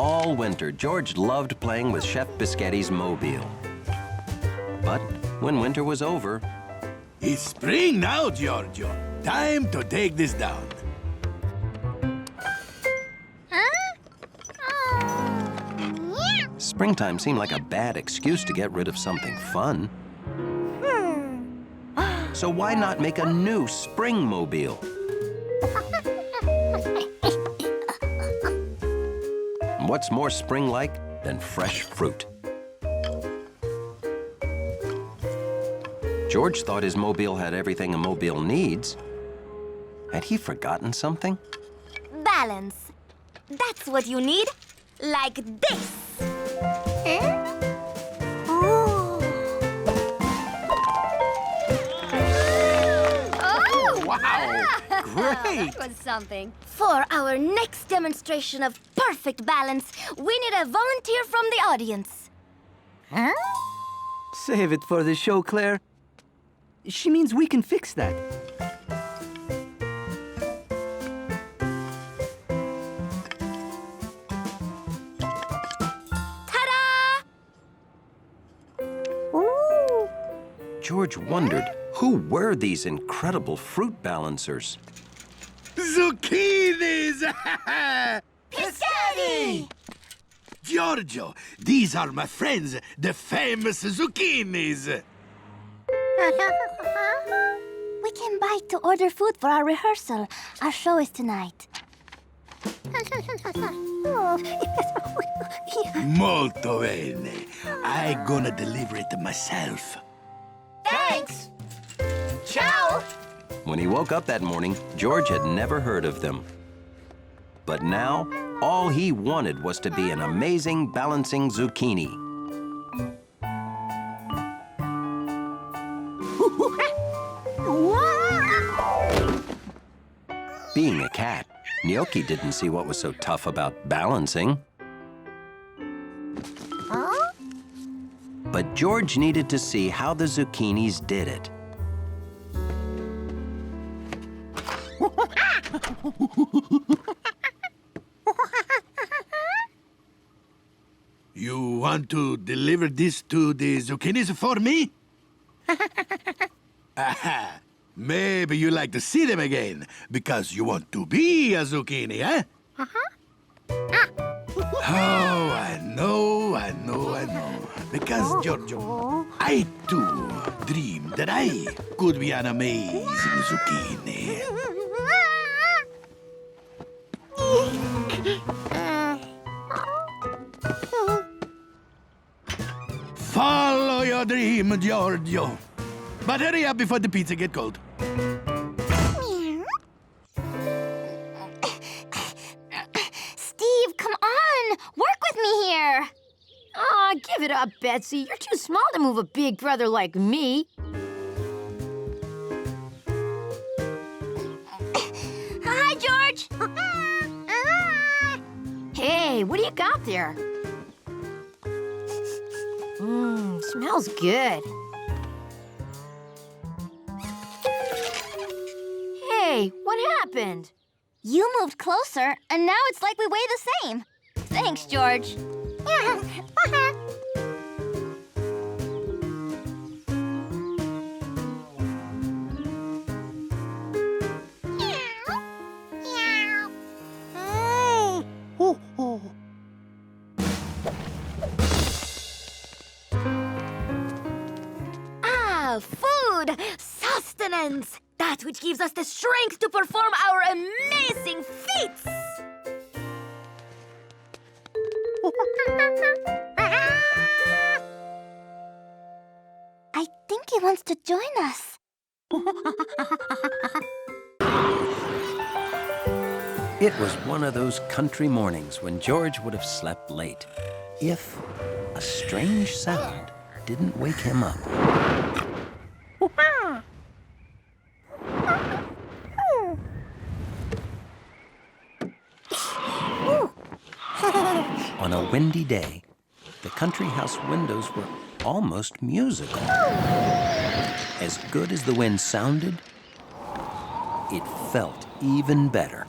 All winter, George loved playing with Chef Biscotti's mobile. But when winter was over... It's spring now, Giorgio. Time to take this down. Springtime seemed like a bad excuse to get rid of something fun. So why not make a new spring mobile? What's more spring-like than fresh fruit? George thought his mobile had everything a mobile needs. Had he forgotten something? Balance. That's what you need. Like this. Wow! Great! That was something. For our next demonstration of perfect balance, we need a volunteer from the audience. Huh? Save it for the show, Claire. She means we can fix that. Ta-da! George wondered, who were these incredible fruit balancers? Zucchinis! Biscotti! Giorgio, these are my friends, the famous zucchinis. We came by to order food for our rehearsal. Our show is tonight. Molto bene. I'm gonna deliver it myself. Thanks! Ciao! When he woke up that morning, George had never heard of them. But now, all he wanted was to be an amazing balancing zucchini. Being a cat, Gnocchi didn't see what was so tough about balancing. Huh? But George needed to see how the zucchinis did it. You want to deliver this to the zucchinis for me? Aha! Maybe you like to see them again, because you want to be a zucchini, eh? Oh, I know. Because, Giorgio, I too dreamed that I could be an amazing zucchini. Follow your dream, Giorgio. But hurry up before the pizza get cold. Steve, come on! Work with me here! Aw, give it up, Betsy. You're too small to move a big brother like me. Hi, George! Hey, what do you got there? Smells good. Hey, what happened? You moved closer, and now it's like we weigh the same. Thanks, George. Food! Sustenance! That which gives us the strength to perform our amazing feats! I think he wants to join us. It was one of those country mornings when George would have slept late, if a strange sound didn't wake him up. On a windy day, the country house windows were almost musical. As good as the wind sounded, it felt even better.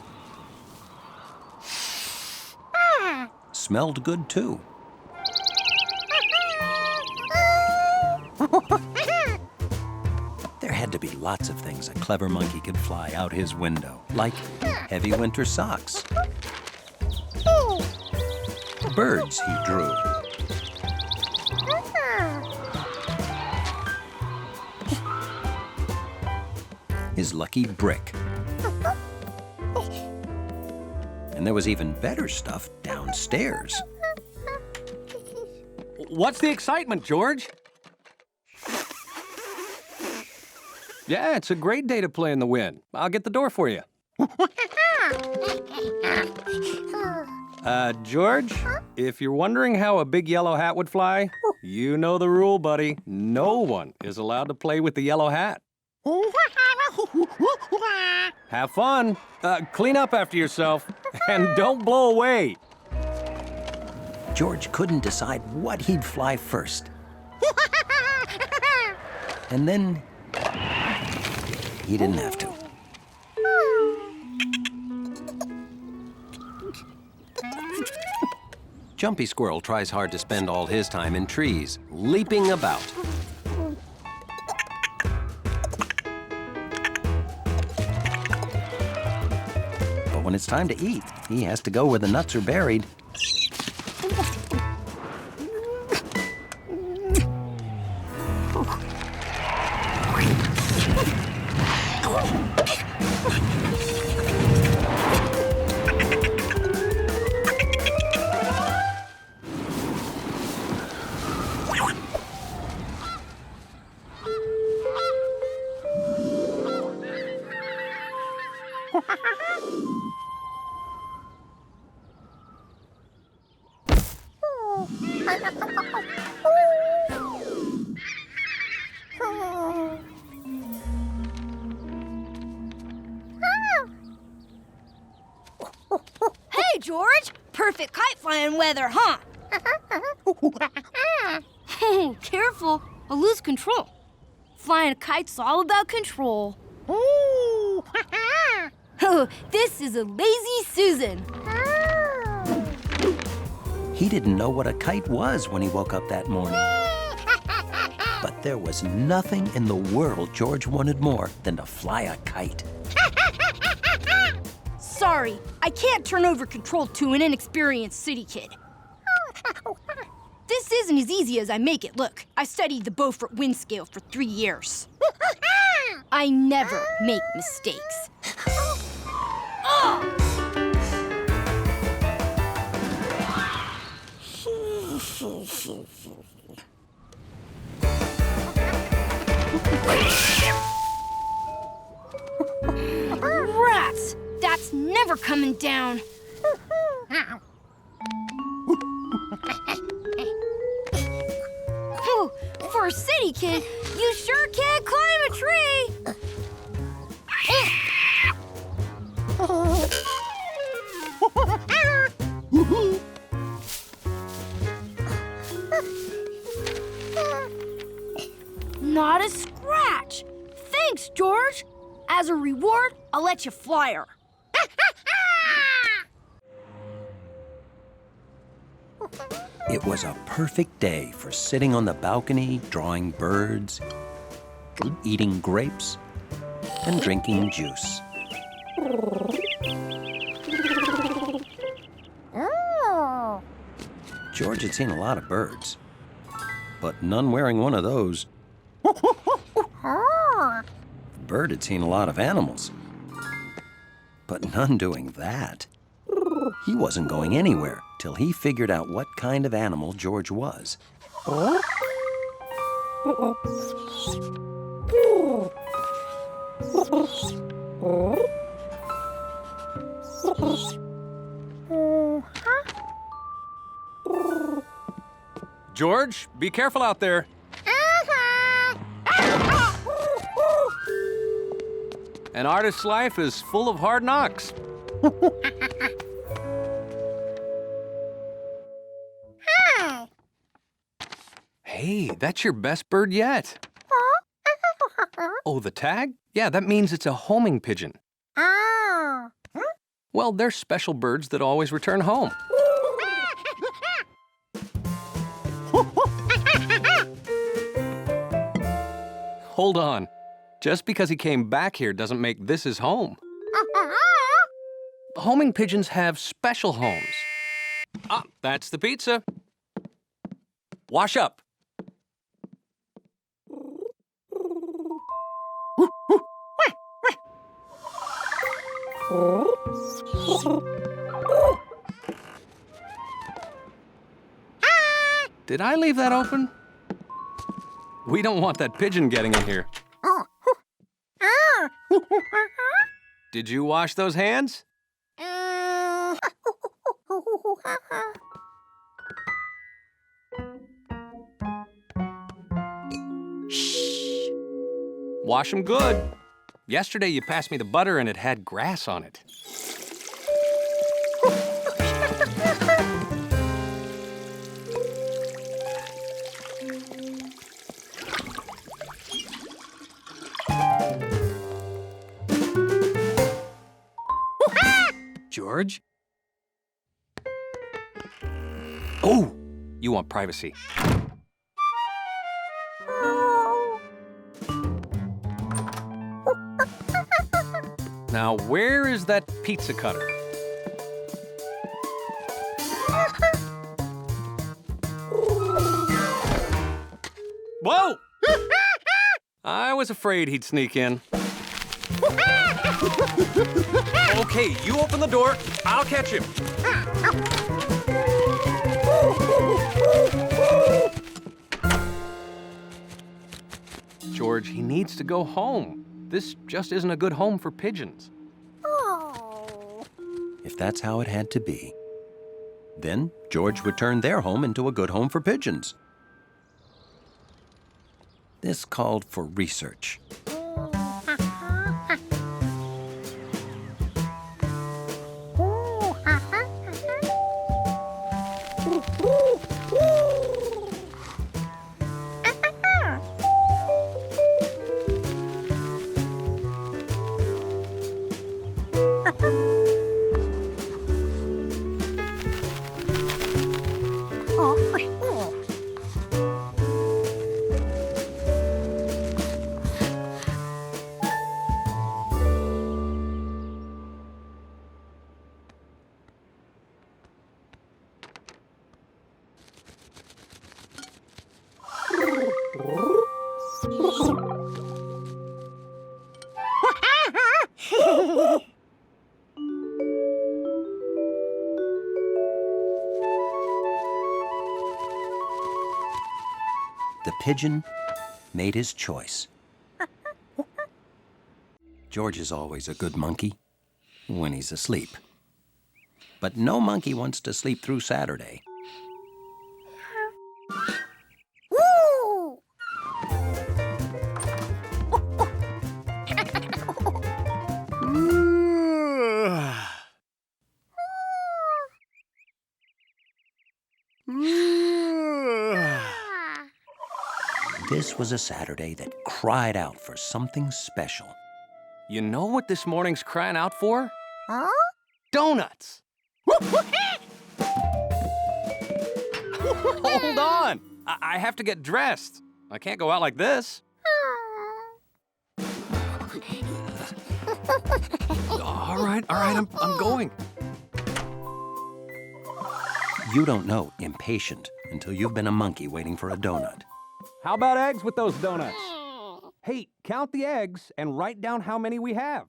smelled good too. There had to be lots of things a clever monkey could fly out his window, like heavy winter socks. Birds he drew. His lucky brick. And there was even better stuff downstairs. What's the excitement, George? Yeah, it's a great day to play in the wind. I'll get the door for you. George, if you're wondering how a big yellow hat would fly, you know the rule, buddy. No one is allowed to play with the yellow hat. Have fun. Clean up after yourself, and don't blow away. George couldn't decide what he'd fly first. And then he didn't have to. Jumpy Squirrel tries hard to spend all his time in trees, leaping about. But when it's time to eat, he has to go where the nuts are buried. Hey, George! Perfect kite flying weather, huh? Oh, careful. I'll lose control. Flying a kite's all about control. Oh, this is a lazy Susan. He didn't know what a kite was when he woke up that morning. But there was nothing in the world George wanted more than to fly a kite. Sorry, I can't turn over control to an inexperienced city kid. This isn't as easy as I make it look. I studied the Beaufort wind scale for 3 years. I never make mistakes. Rats! That's never coming down. Oh, for a city kid, you sure can climb a tree. Not a scratch. Thanks, George. As a reward, I'll let you fly her. It was a perfect day for sitting on the balcony, drawing birds, eating grapes, and drinking juice. George had seen a lot of birds, but none wearing one of those. Bird had seen a lot of animals, but none doing that. He wasn't going anywhere till he figured out what kind of animal George was. George, be careful out there. An artist's life is full of hard knocks. Hey, that's your best bird yet. Oh, the tag? Yeah, that means it's a homing pigeon. Well, they're special birds that always return home. hold on. Just because he came back here doesn't make this his home. Homing pigeons have special homes. Ah, that's the pizza. Wash up. Did I leave that open? We don't want that pigeon getting in here. Did you wash those hands? Shh. Wash them good. Yesterday you passed me the butter and it had grass on it. George? Oh, you want privacy. Now, where is that pizza cutter? Whoa! I was afraid he'd sneak in. Okay, you open the door. I'll catch him. George, he needs to go home. This just isn't a good home for pigeons. If that's how it had to be, then George would turn their home into a good home for pigeons. This called for research. The pigeon made his choice. George is always a good monkey when he's asleep. But no monkey wants to sleep through Saturday. This was a Saturday that cried out for something special. You know what this morning's crying out for? Huh? Donuts! Hold on! I have to get dressed. I can't go out like this. All right, I'm going. You don't know impatient until you've been a monkey waiting for a donut. How about eggs with those donuts? Hey, count the eggs and write down how many we have.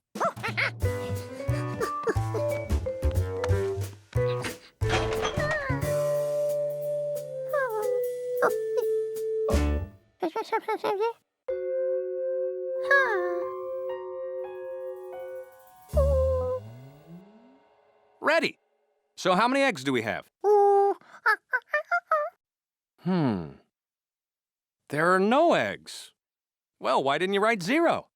Ready. So how many eggs do we have? There are no eggs. Well, why didn't you write 0?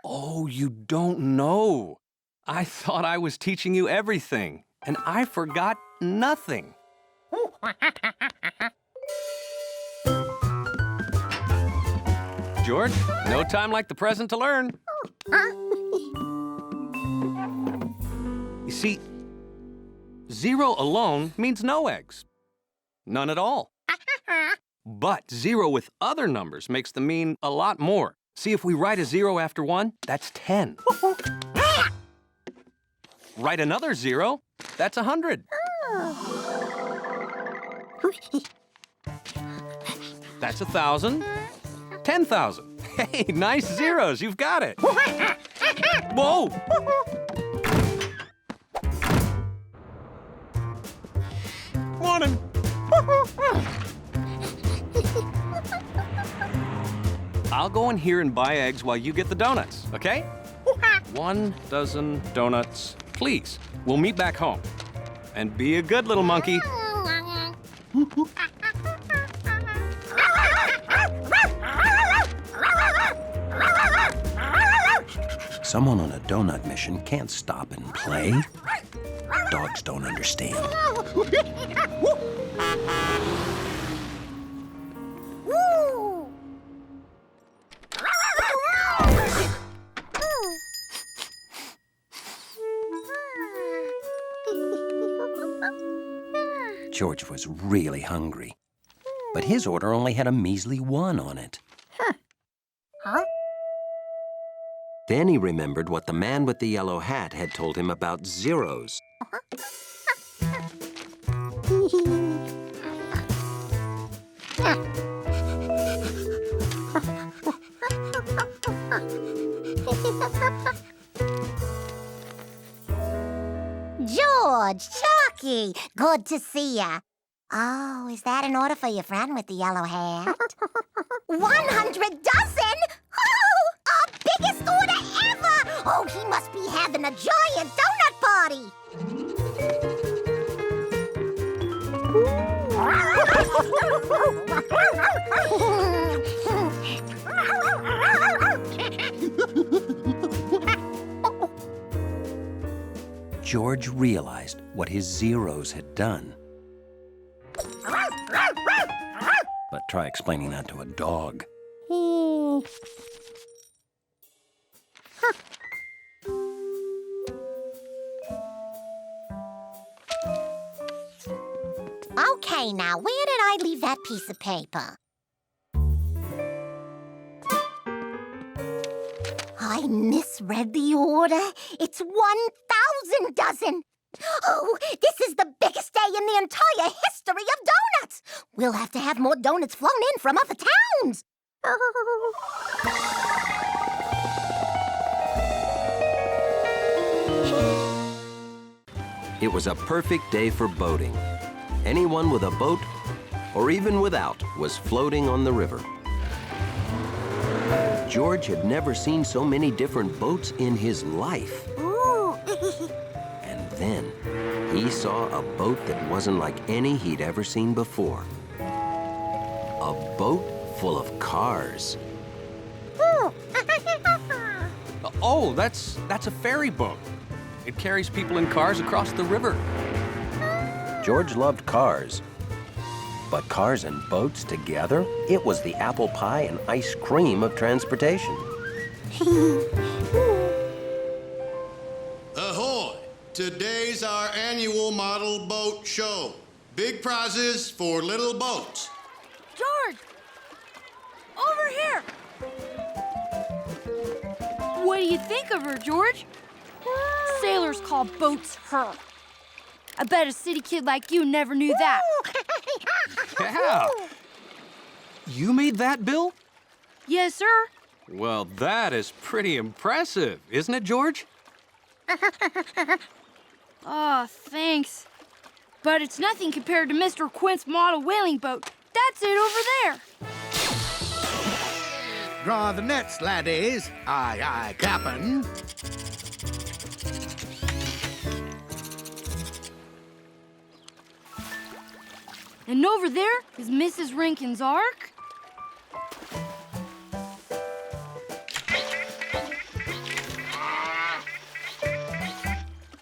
Oh, you don't know. I thought I was teaching you everything, and I forgot nothing. George, no time like the present to learn. You see, 0 alone means no eggs. None at all. But 0 with other numbers makes them mean a lot more. See, if we write a 0 after 1, that's 10. Write another 0, that's 100. That's 1,000. 10,000. Hey, nice zeros, you've got it. Whoa! Morning. I'll go in here and buy eggs while you get the donuts, okay? 1 dozen donuts, please. We'll meet back home. And be a good little monkey. Someone on a donut mission can't stop and play. Dogs don't understand. George was really hungry, but his order only had a measly 1 on it. Then he remembered what the man with the yellow hat had told him about zeros. George, Chalky, good to see ya. Oh, is that an order for your friend with the yellow hat? 100 dozen? Oh, our biggest order ever! Oh, he must be having a giant donut party. George realized what his zeros had done. But try explaining that to a dog. Okay, now, where did I leave that piece of paper? I misread the order. It's 1,000 dozen. Oh, this is the biggest day in the entire history of donuts. We'll have to have more donuts flown in from other towns. It was a perfect day for boating. Anyone with a boat, or even without, was floating on the river. George had never seen so many different boats in his life. Ooh. And then he saw a boat that wasn't like any he'd ever seen before. A boat full of cars. Oh, that's a ferry boat. It carries people in cars across the river. George loved cars. But cars and boats together? It was the apple pie and ice cream of transportation. Ahoy! Today's our annual model boat show. Big prizes for little boats. George! Over here! What do you think of her, George? Sailors call boats her. I bet a city kid like you never knew that. Yeah. You made that, Bill? Yes, sir. Well, that is pretty impressive, isn't it, George? Oh, thanks. But it's nothing compared to Mr. Quint's model whaling boat. That's it over there. Draw the nets, laddies. Aye, aye, Cap'n. And over there is Mrs. Rankin's Ark.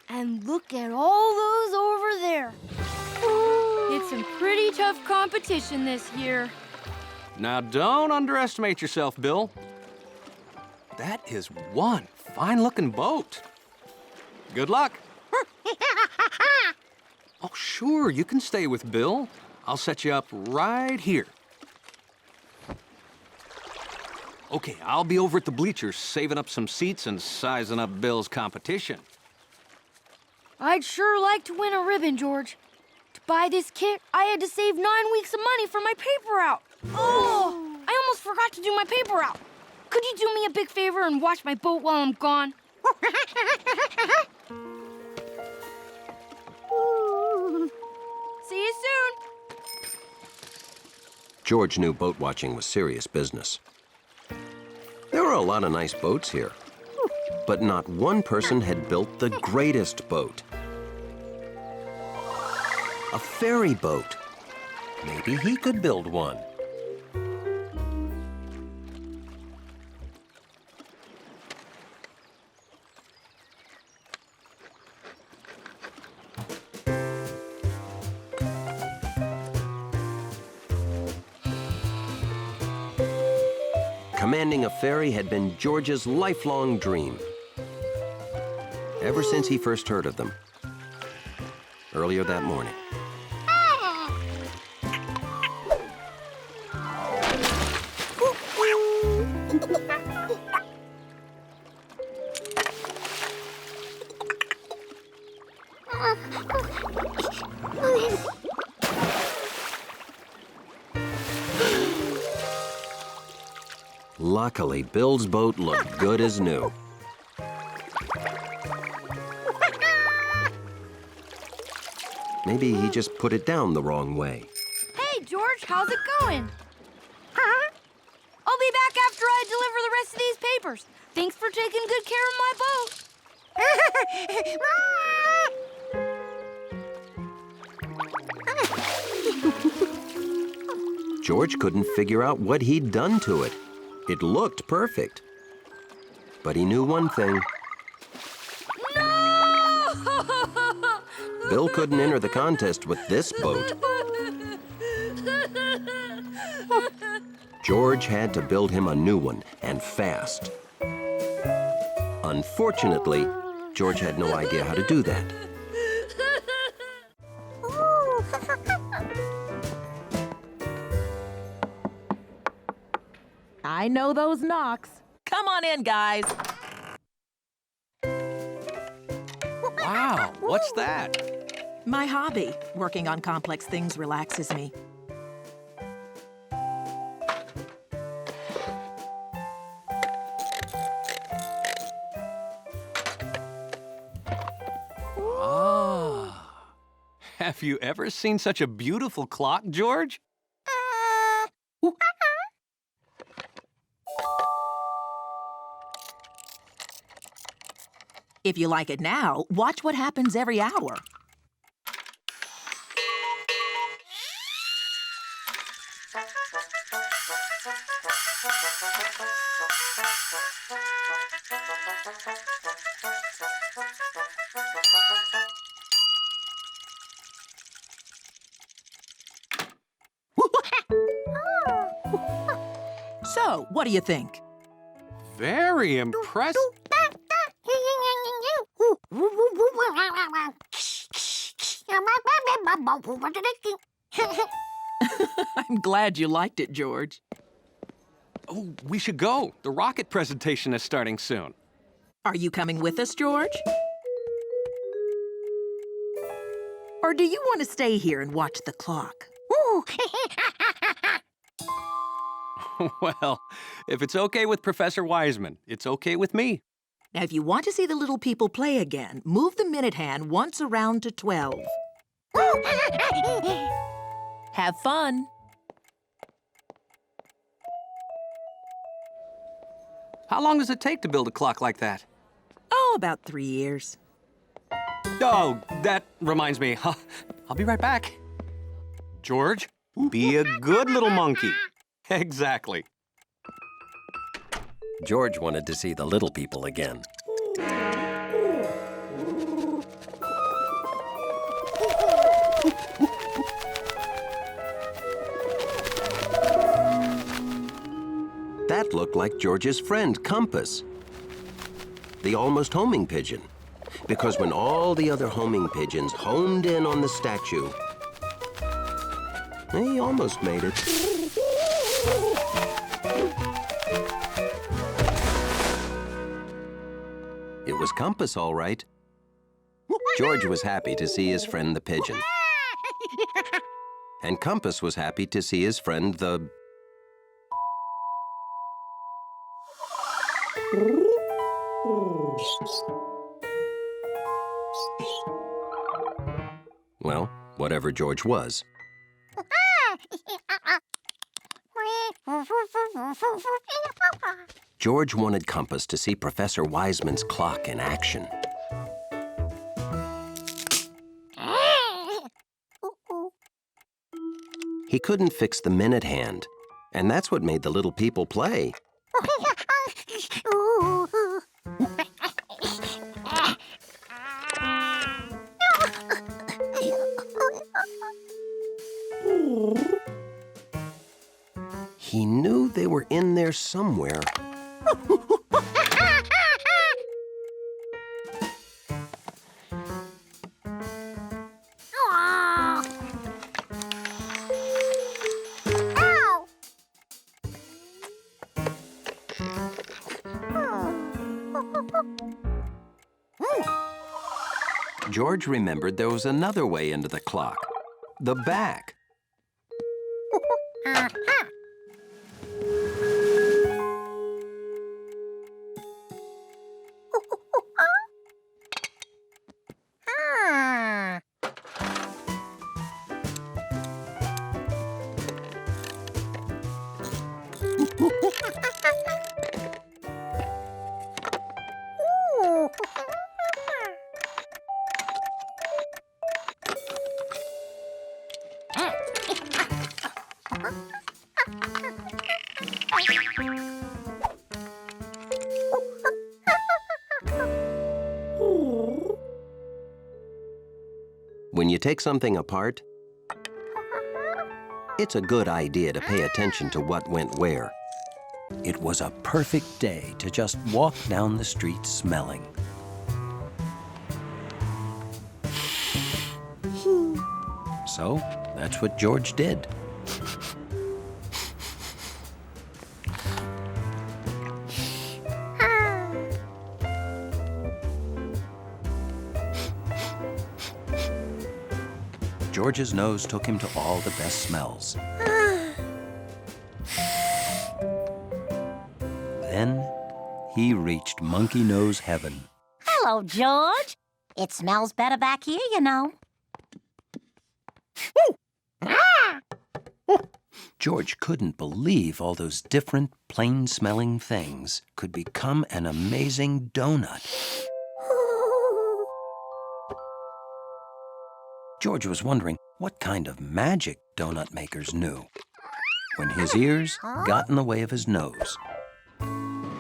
And look at all those over there. It's some pretty tough competition this year. Now, don't underestimate yourself, Bill. That is one fine-looking boat. Good luck. Oh, sure, you can stay with Bill. I'll set you up right here. Okay, I'll be over at the bleachers saving up some seats and sizing up Bill's competition. I'd sure like to win a ribbon, George. To buy this kit, I had to save 9 weeks of money for my paper route. Oh, I almost forgot to do my paper route. Could you do me a big favor and watch my boat while I'm gone? See you soon. George knew boat watching was serious business. There were a lot of nice boats here, but not one person had built the greatest boat. A ferry boat. Maybe he could build one. Commanding a ferry had been George's lifelong dream, ever since he first heard of them, earlier that morning. Luckily, Bill's boat looked good as new. Maybe he just put it down the wrong way. Hey, George, how's it going? I'll be back after I deliver the rest of these papers. Thanks for taking good care of my boat. George couldn't figure out what he'd done to it. It looked perfect. But he knew one thing. No! Bill couldn't enter the contest with this boat. George had to build him a new one, and fast. Unfortunately, George had no idea how to do that. I know those knocks. Come on in, guys. Wow, what's that? My hobby, working on complex things, relaxes me. Ah. Have you ever seen such a beautiful clock, George? If you like it now, watch what happens every hour. So, what do you think? Very impressive. I'm glad you liked it, George. Oh, we should go. The rocket presentation is starting soon. Are you coming with us, George? Or do you want to stay here and watch the clock? Well, if it's okay with Professor Wiseman, it's okay with me. Now, if you want to see the little people play again, move the minute hand once around to 12. Have fun. How long does it take to build a clock like that? Oh, about 3 years. Oh, that reminds me. I'll be right back. George, be a good little monkey. Exactly. George wanted to see the little people again. That looked like George's friend, Compass, the almost homing pigeon. Because when all the other homing pigeons honed in on the statue, he almost made it. It was Compass, all right. George was happy to see his friend the pigeon. And Compass was happy to see his friend the... Well, whatever George was. George wanted Compass to see Professor Wiseman's clock in action. He couldn't fix the minute hand, and that's what made the little people play. He knew they were in there somewhere. George remembered there was another way into the clock. The back. When you take something apart, it's a good idea to pay attention to what went where. It was a perfect day to just walk down the street smelling. So, that's what George did. George's nose took him to all the best smells. Then he reached Monkey Nose Heaven. Hello, George. It smells better back here, you know. George couldn't believe all those different, plain-smelling things could become an amazing donut. George was wondering what kind of magic donut makers knew when his ears got in the way of his nose.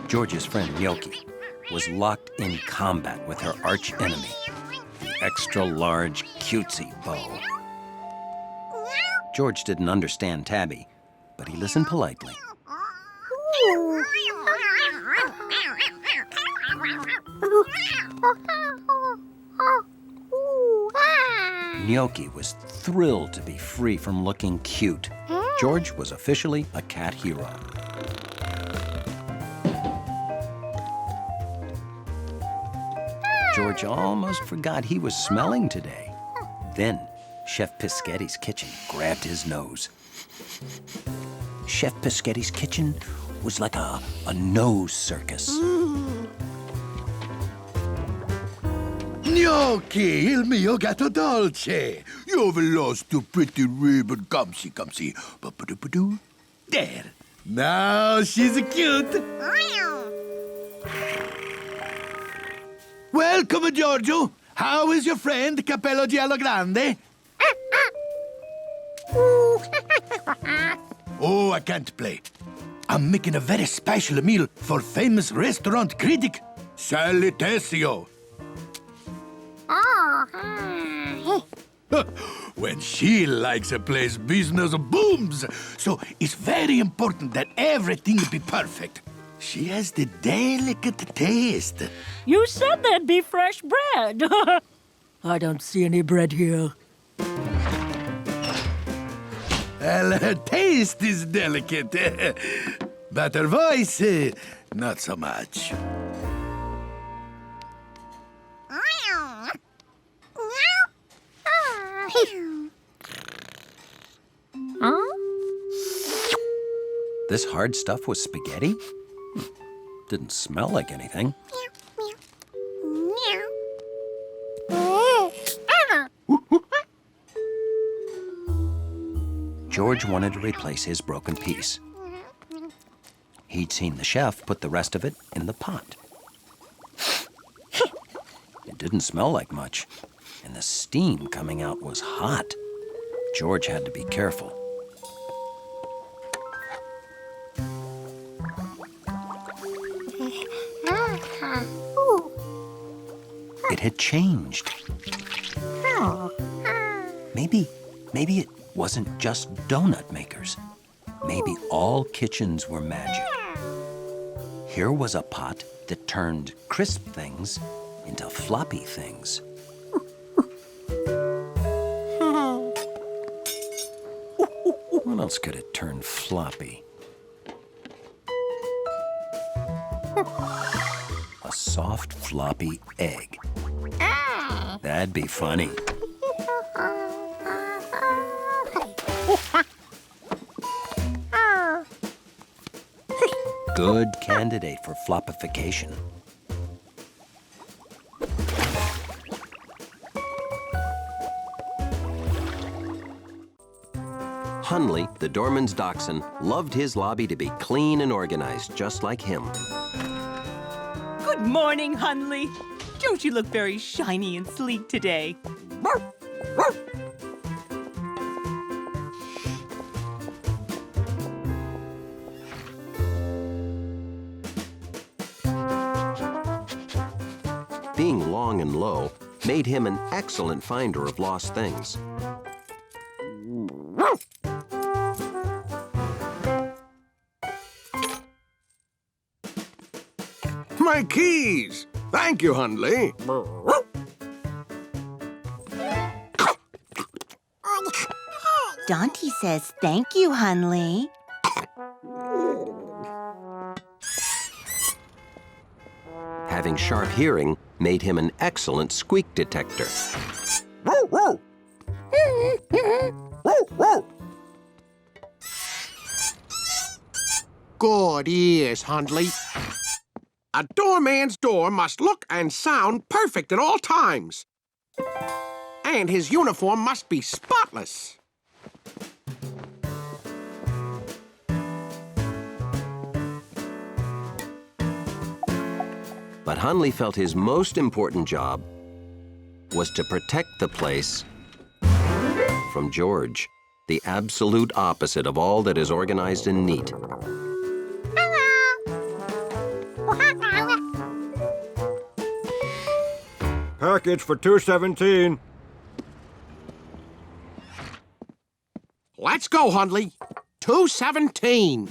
George's friend Gnocchi was locked in combat with her arch enemy, the extra-large cutesy bow. George didn't understand Tabby, but he listened politely. Gnocchi was thrilled to be free from looking cute. George was officially a cat hero. George almost forgot he was smelling today. Then, Chef Pischetti's kitchen grabbed his nose. Chef Pischetti's kitchen was like a nose circus. Gnocchi, il mio gatto dolce. You've lost your pretty ribbon. Come see, come see. Ba-ba-do-ba-do. There. Now she's cute. Welcome, Giorgio. How is your friend Capello Giallo Grande? Oh, I can't play. I'm making a very special meal for famous restaurant critic Sally Tessio. When she likes a place, business booms. So it's very important that everything be perfect. She has the delicate taste. You said there'd be fresh bread. I don't see any bread here. Well, her taste is delicate. But her voice, not so much. This hard stuff was spaghetti? Didn't smell like anything. George wanted to replace his broken piece. He'd seen the chef put the rest of it in the pot. It didn't smell like much, and the steam coming out was hot. George had to be careful. It had changed. Maybe it wasn't just donut makers. Maybe all kitchens were magic. Here was a pot that turned crisp things into floppy things. What else could it turn floppy? A soft, floppy egg. That'd be funny. Good candidate for floppification. Hundley, the doorman's dachshund, loved his lobby to be clean and organized, just like him. Good morning, Hundley. Don't you look very shiny and sleek today? Being long and low made him an excellent finder of lost things. My keys! Thank you, Hundley. Dante says thank you, Hundley. Having sharp hearing made him an excellent squeak detector. Good ears, Hundley. A doorman's door must look and sound perfect at all times. And his uniform must be spotless. But Hundley felt his most important job was to protect the place from George, the absolute opposite of all that is organized and neat. Package for 217. Let's go, Hundley. 217.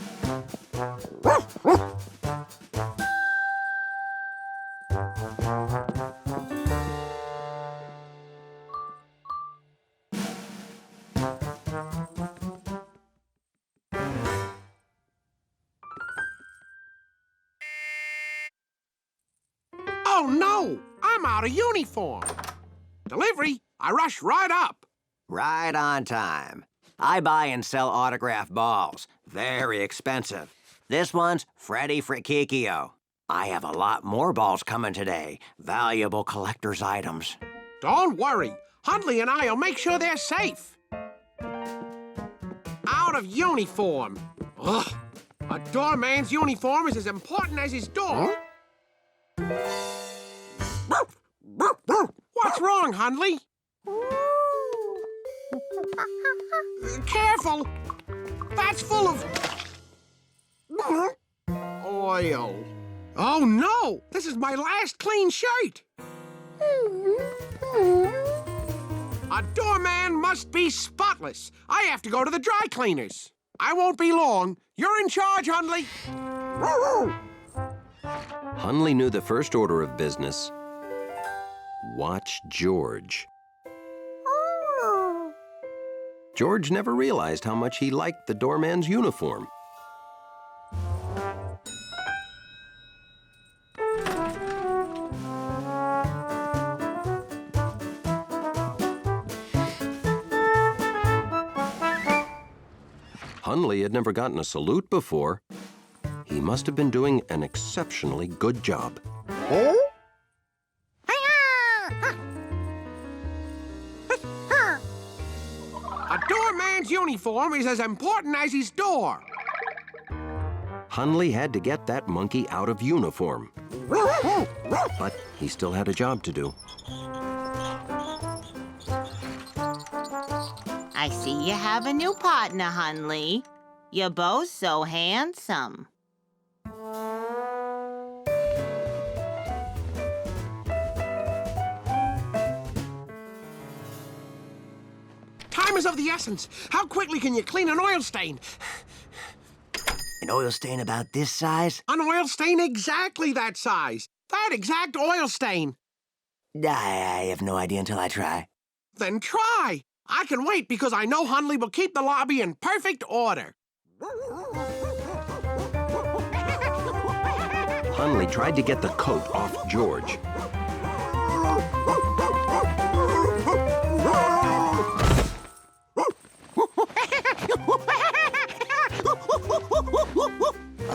Oh, no! I'm out of uniform. Delivery, I rush right up. Right on time. I buy and sell autographed balls. Very expensive. This one's Freddy Frikikio. I have a lot more balls coming today. Valuable collector's items. Don't worry. Hundley and I'll make sure they're safe. Out of uniform. Ugh. A doorman's uniform is as important as his door. What's wrong, Hundley? Careful! That's full of oil. Oh, no! This is my last clean shirt. A doorman must be spotless. I have to go to the dry cleaners. I won't be long. You're in charge, Hundley. Hundley knew the first order of business. Watch George. George never realized how much he liked the doorman's uniform. Hunley had never gotten a salute before. He must have been doing an exceptionally good job. A doorman's uniform is as important as his door. Hunley had to get that monkey out of uniform. But he still had a job to do. I see you have a new partner, Hunley. You're both so handsome. Time is of the essence. How quickly can you clean an oil stain? An oil stain about this size? An oil stain exactly that size. That exact oil stain. I have no idea until I try. Then try. I can wait because I know Hunley will keep the lobby in perfect order. Hunley tried to get the coat off George.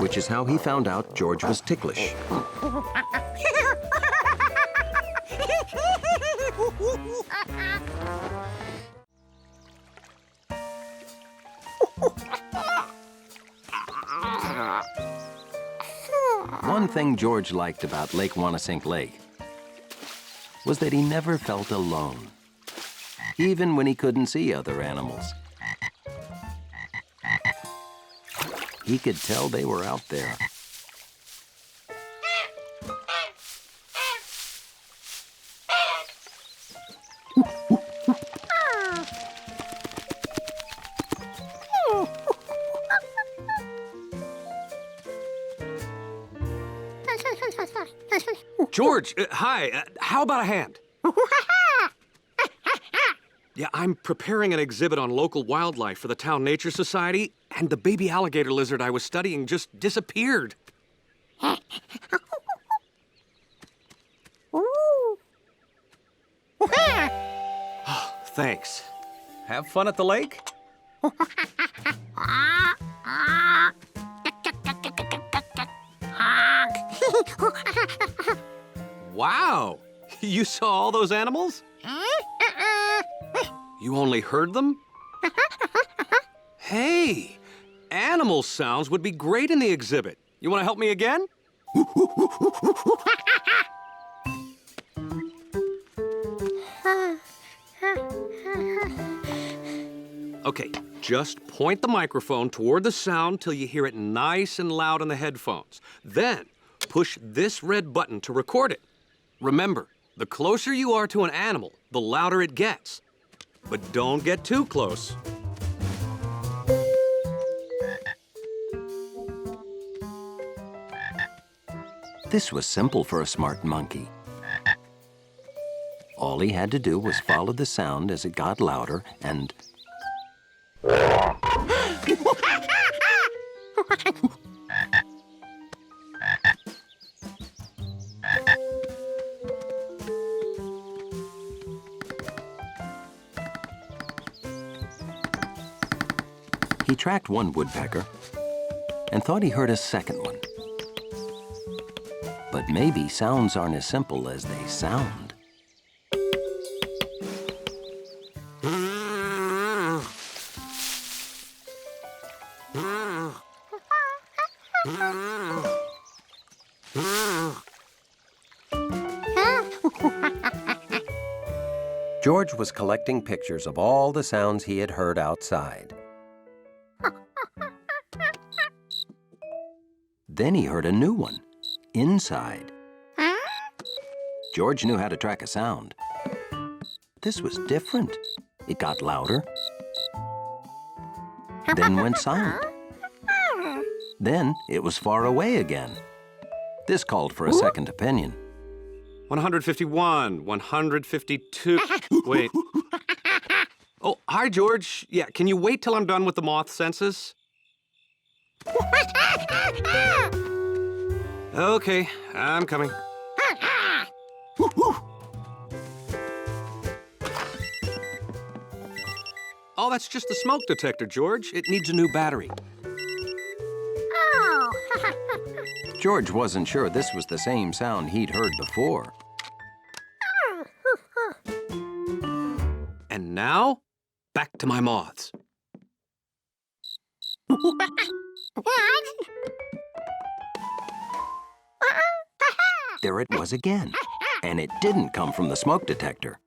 Which is how he found out George was ticklish. One thing George liked about Lake Wanasink Lake was that he never felt alone, even when he couldn't see other animals. He could tell they were out there. George, hi. How about a hand? Yeah, I'm preparing an exhibit on local wildlife for the Town Nature Society, and the baby alligator lizard I was studying just disappeared. Thanks. Have fun at the lake? Wow! You saw all those animals? You only heard them? Hey, animal sounds would be great in the exhibit. You want to help me again? Okay, just point the microphone toward the sound till you hear it nice and loud in the headphones. Then, push this red button to record it. Remember, the closer you are to an animal, the louder it gets. But don't get too close. This was simple for a smart monkey. All he had to do was follow the sound as it got louder and... He tracked one woodpecker and thought he heard a second one. But maybe sounds aren't as simple as they sound. George was collecting pictures of all the sounds he had heard outside. Then he heard a new one, inside. George knew how to track a sound. This was different. It got louder, then went silent. Then it was far away again. This called for a second opinion. 151, 152. Wait. Oh, hi, George. Yeah, can you wait till I'm done with the moth census? Okay, I'm coming. Oh, that's just the smoke detector, George. It needs a new battery. George wasn't sure this was the same sound he'd heard before. And now, back to my moths. There it was again, and it didn't come from the smoke detector.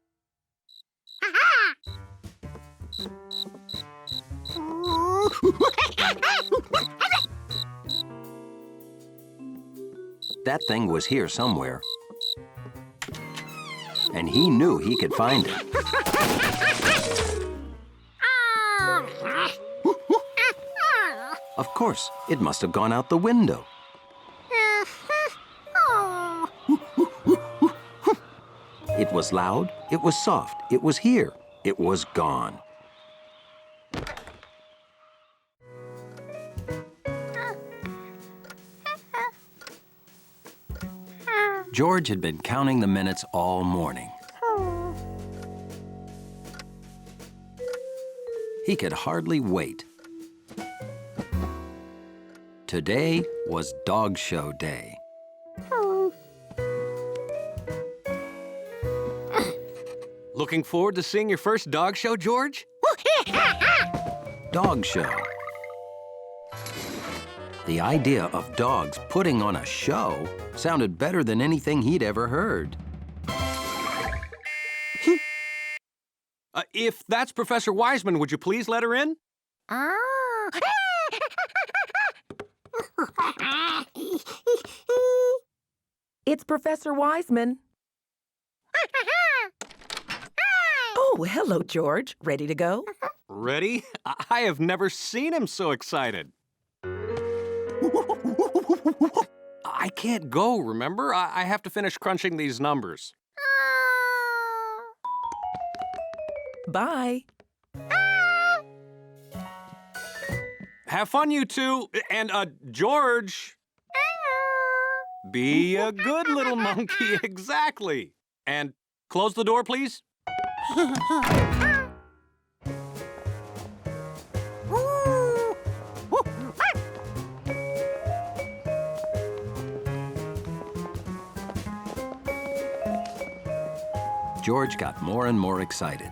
That thing was here somewhere, and he knew he could find it. Of course, it must have gone out the window. It was loud, it was soft, it was here, it was gone. George had been counting the minutes all morning. He could hardly wait. Today was dog show day. Looking forward to seeing your first dog show, George? Dog show. The idea of dogs putting on a show sounded better than anything he'd ever heard. If that's Professor Wiseman, would you please let her in? It's Professor Wiseman. Oh, hello, George. Ready to go? Ready? I have never seen him so excited. I can't go, remember? I have to finish crunching these numbers. Bye. Have fun, you two. And, George. Be a good little monkey, exactly. And close the door, please. George got more and more excited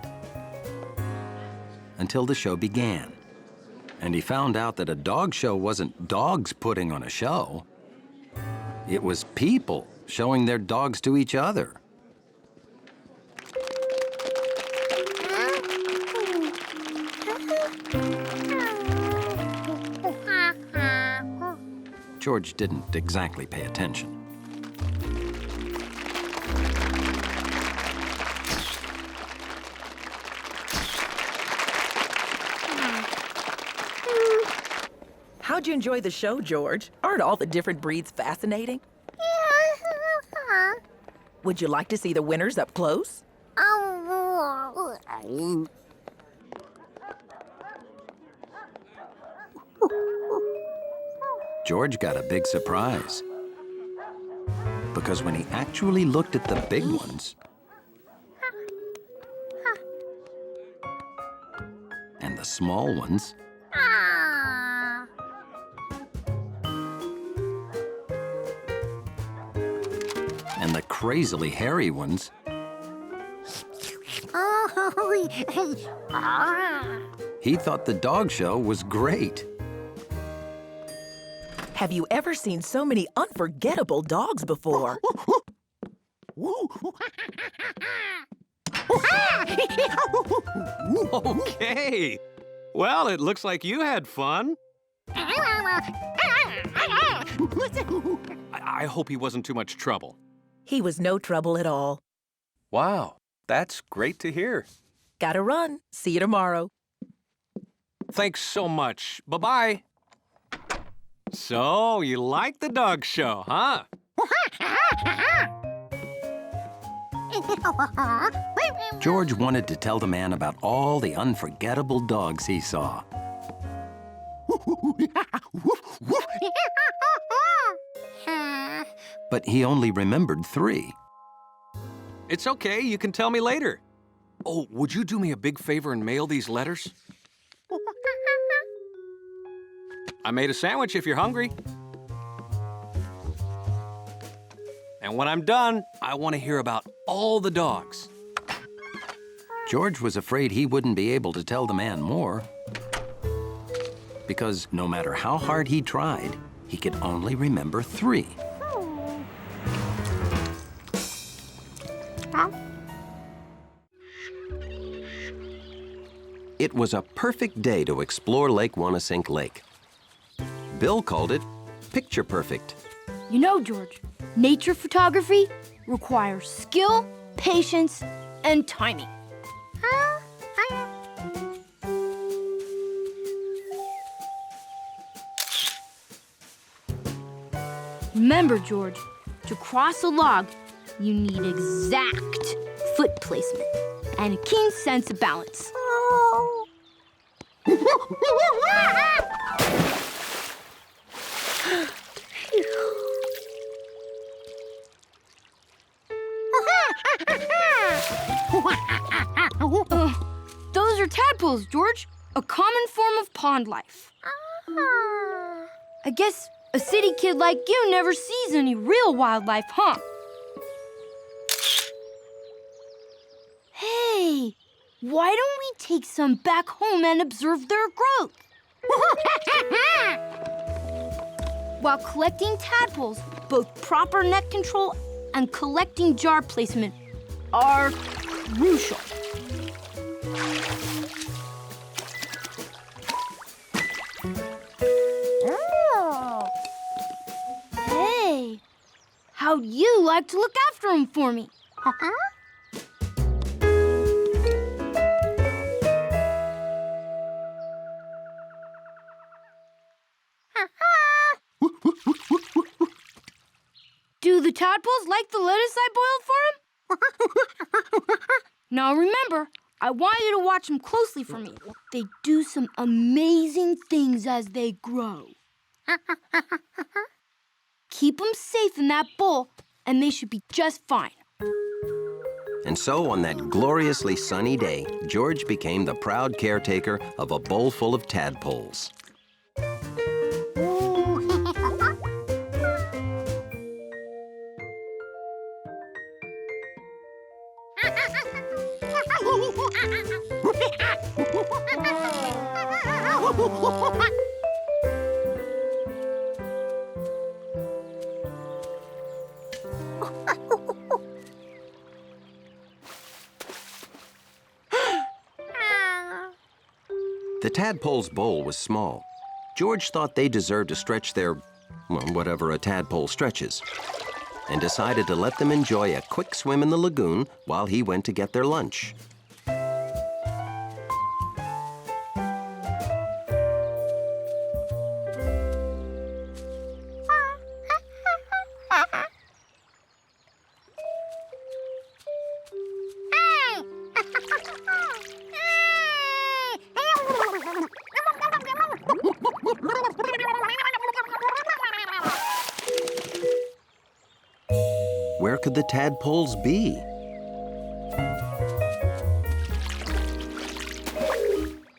until the show began. And he found out that a dog show wasn't dogs putting on a show. It was people showing their dogs to each other. George didn't exactly pay attention. How'd you enjoy the show, George? Aren't all the different breeds fascinating? Would you like to see the winners up close? George got a big surprise. Because when he actually looked at the big ones and the small ones, and the crazily hairy ones, he thought the dog show was great. Have you ever seen so many unforgettable dogs before? Okay. Well, it looks like you had fun. I hope he wasn't too much trouble. He was no trouble at all. Wow, that's great to hear. Gotta run. See you tomorrow. Thanks so much. Bye-bye. So, you like the dog show, huh? George wanted to tell the man about all the unforgettable dogs he saw. But he only remembered 3. It's okay, you can tell me later. Oh, would you do me a big favor and mail these letters? I made a sandwich if you're hungry. And when I'm done, I want to hear about all the dogs. George was afraid he wouldn't be able to tell the man more, because no matter how hard he tried, he could only remember 3. It was a perfect day to explore Lake Wanasink Lake. Bill called it picture perfect. You know, George, nature photography requires skill, patience, and timing. Remember, George, to cross a log, you need exact foot placement and a keen sense of balance. Those are tadpoles, George. A common form of pond life. I guess a city kid like you never sees any real wildlife, huh? Hey, why don't we take some back home and observe their growth? While collecting tadpoles, both proper net control and collecting jar placement are crucial. Hey, how'd you like to look after them for me? Do the tadpoles like the lettuce I boiled for them? Now remember, I want you to watch them closely for me. They do some amazing things as they grow. Keep them safe in that bowl, and they should be just fine. And so, on that gloriously sunny day, George became the proud caretaker of a bowl full of tadpoles. The tadpole's bowl was small. George thought they deserved to stretch their, well, whatever a tadpole stretches, and decided to let them enjoy a quick swim in the lagoon while he went to get their lunch. Where could the tadpoles be?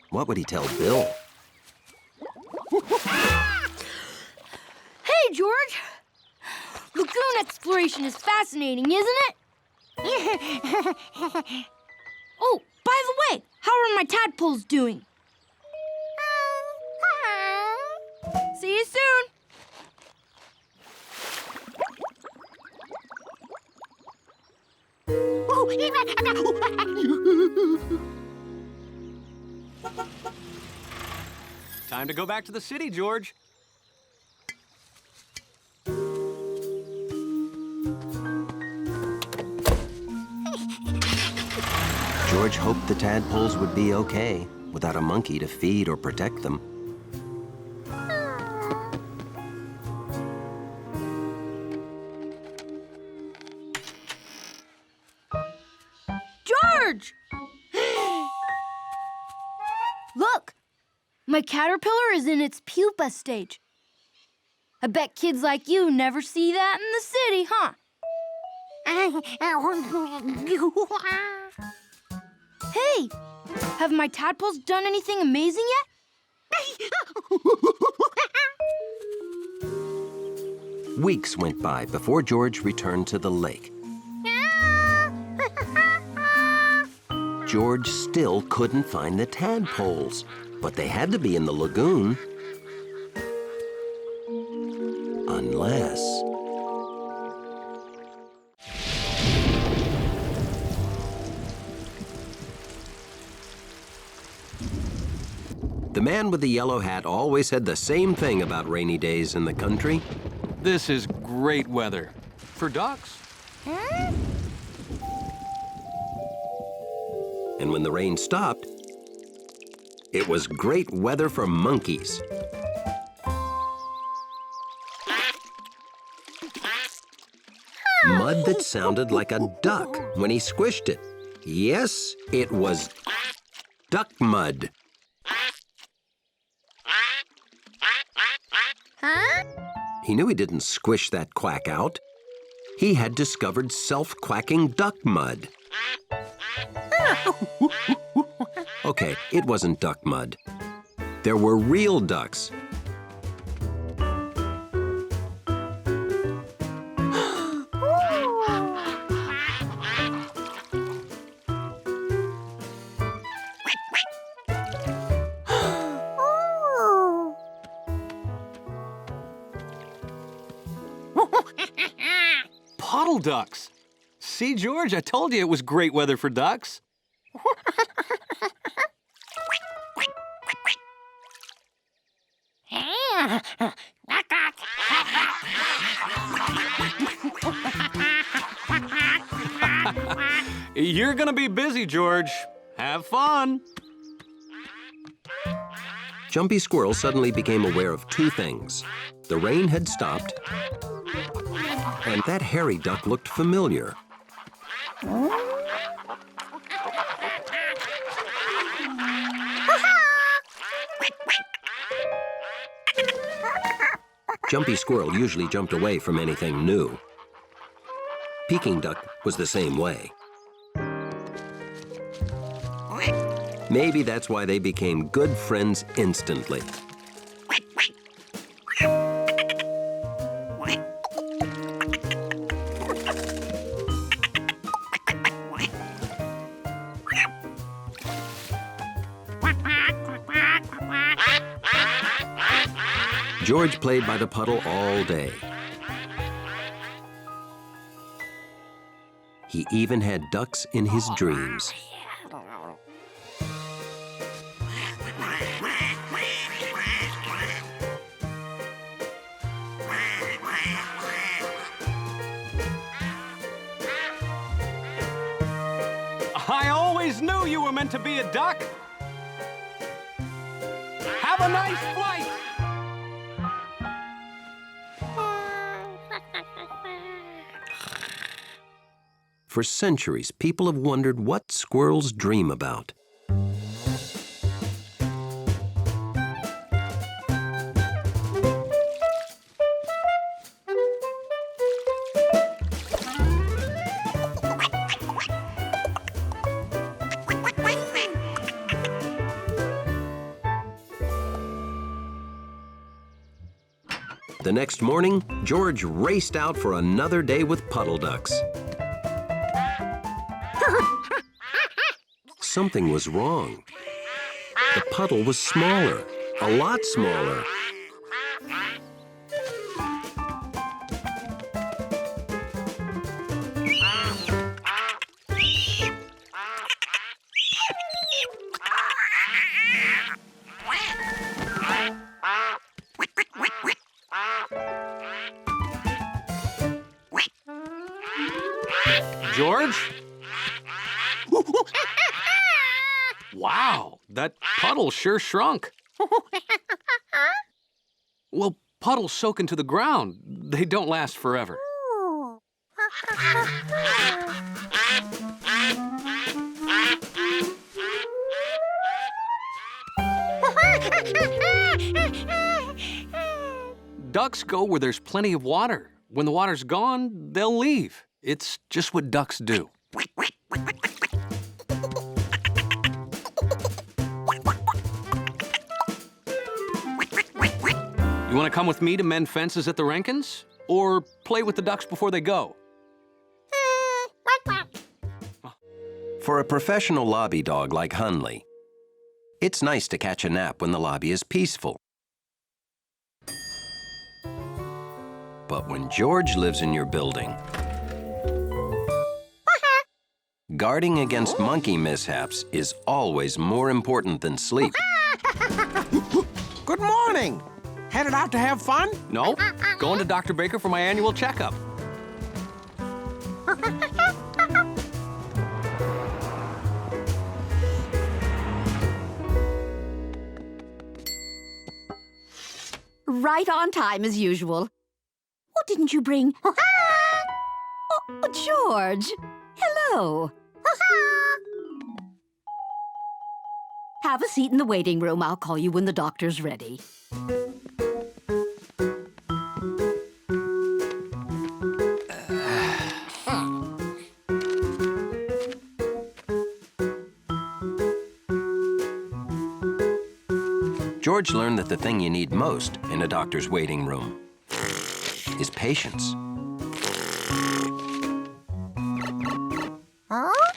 What would he tell Bill? Hey, George! Lagoon exploration is fascinating, isn't it? Oh, by the way, how are my tadpoles doing? See you soon! Time to go back to the city, George. George hoped the tadpoles would be okay without a monkey to feed or protect them. George! Look! My caterpillar is in its pupa stage. I bet kids like you never see that in the city, huh? Hey, have my tadpoles done anything amazing yet? Weeks went by before George returned to the lake. George still couldn't find the tadpoles, but they had to be in the lagoon. Unless... The man with the yellow hat always said the same thing about rainy days in the country. This is great weather. For ducks. And when the rain stopped, it was great weather for monkeys. Mud that sounded like a duck when he squished it. Yes, it was duck mud. He knew he didn't squish that quack out. He had discovered self-quacking duck mud. Okay, it wasn't duck mud. There were real ducks. Puddle ducks. See, George, I told you it was great weather for ducks. You're gonna be busy, George. Have fun. Jumpy Squirrel suddenly became aware of two things. The rain had stopped, and that hairy duck looked familiar. Jumpy Squirrel usually jumped away from anything new. Peking Duck was the same way. Maybe that's why they became good friends instantly. George played by the puddle all day. He even had ducks in his dreams. I always knew you were meant to be a duck. Have a nice flight. For centuries, people have wondered what squirrels dream about. The next morning, George raced out for another day with puddle ducks. Something was wrong. The puddle was smaller, a lot smaller. George? Wow, that puddle sure shrunk. Well, puddles soak into the ground. They don't last forever. Ducks go where there's plenty of water. When the water's gone, they'll leave. It's just what ducks do. You want to come with me to mend fences at the Rankins? Or play with the ducks before they go? For a professional lobby dog like Hunley, it's nice to catch a nap when the lobby is peaceful. But when George lives in your building, guarding against monkey mishaps is always more important than sleep. Good morning. Headed out to have fun? No, going to Dr. Baker for my annual checkup. Right on time as usual. What didn't you bring? Oh, George. Hello. Have a seat in the waiting room. I'll call you when the doctor's ready. George learned that the thing you need most in a doctor's waiting room is patience. Huh?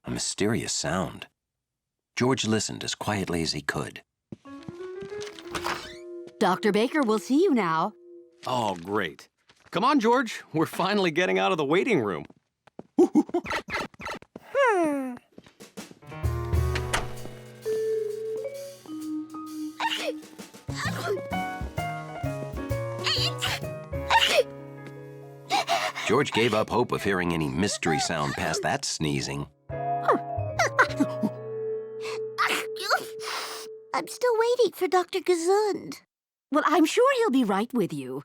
A mysterious sound. George listened as quietly as he could. Dr. Baker will see you now. Oh, great. Come on, George. We're finally getting out of the waiting room. George gave up hope of hearing any mystery sound past that sneezing. I'm still waiting for Dr. Gesund. Well, I'm sure he'll be right with you.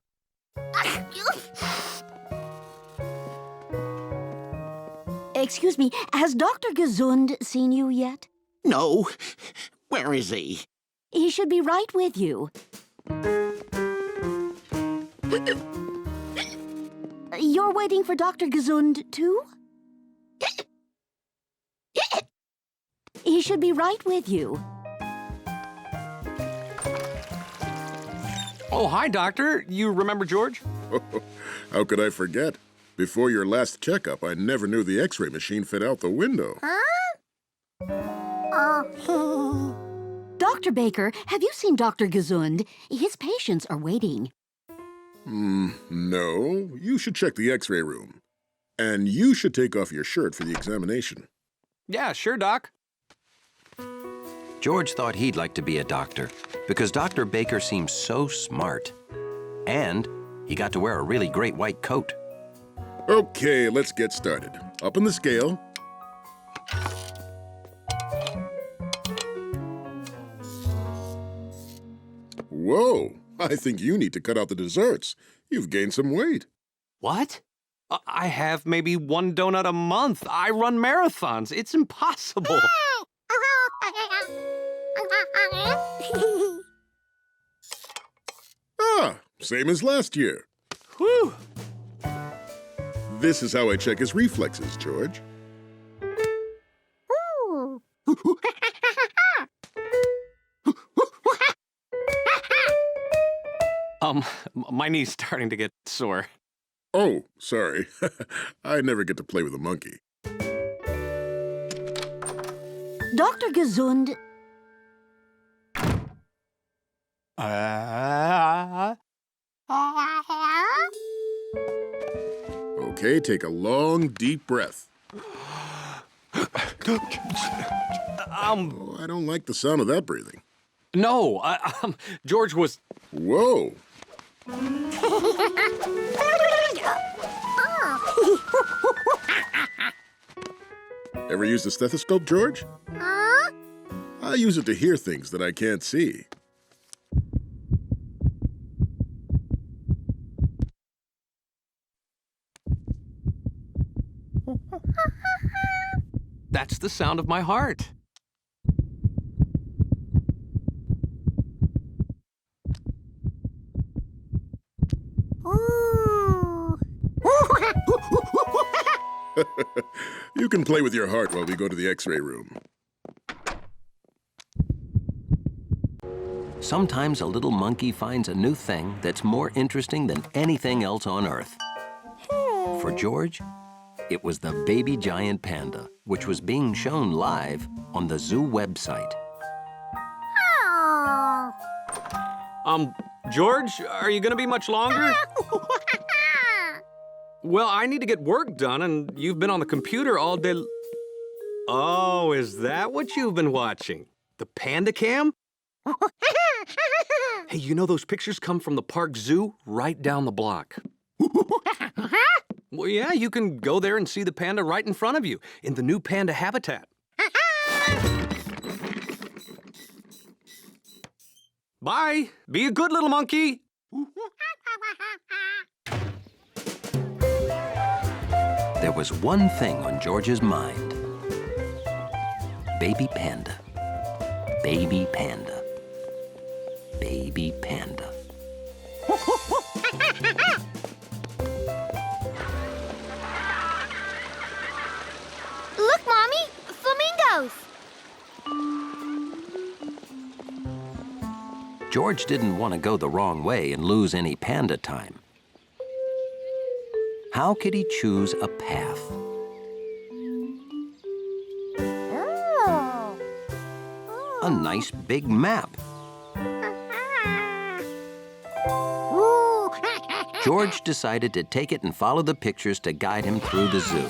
Excuse me, has Dr. Gesund seen you yet? No. Where is he? He should be right with you. You're waiting for Dr. Gesund, too? He should be right with you. Oh, hi, Doctor. You remember George? How could I forget? Before your last checkup, I never knew the X-ray machine fit out the window. Dr. Baker, have you seen Dr. Gesund? His patients are waiting. No. You should check the X-ray room. And you should take off your shirt for the examination. Yeah, sure, Doc. George thought he'd like to be a doctor because Dr. Baker seemed so smart. And he got to wear a really great white coat. Okay, let's get started. Up on the scale. Whoa, I think you need to cut out the desserts. You've gained some weight. What? I have maybe one donut a month. I run marathons. It's impossible. Same as last year. Whew. This is how I check his reflexes, George. My knee's starting to get sore. Oh, sorry. I never get to play with a monkey. Dr. Gesund... Okay, take a long, deep breath. I don't like the sound of that breathing. No, George was... Whoa. Ever used a stethoscope, George? I use it to hear things that I can't see. That's the sound of my heart. You can play with your heart while we go to the X-ray room. Sometimes a little monkey finds a new thing that's more interesting than anything else on Earth. For George, it was the baby giant panda, which was being shown live on the zoo website. George, are you gonna be much longer? Well, I need to get work done, and you've been on the computer all day. Oh, is that what you've been watching? The Panda Cam? Hey, you know those pictures come from the park zoo right down the block. Well, yeah, you can go there and see the panda right in front of you in the new panda habitat. Bye. Be a good little monkey. There was one thing on George's mind. Baby panda. Baby panda. Baby panda. Look, Mommy! Flamingos! George didn't want to go the wrong way and lose any panda time. How could he choose a path? A nice big map. George decided to take it and follow the pictures to guide him through the zoo.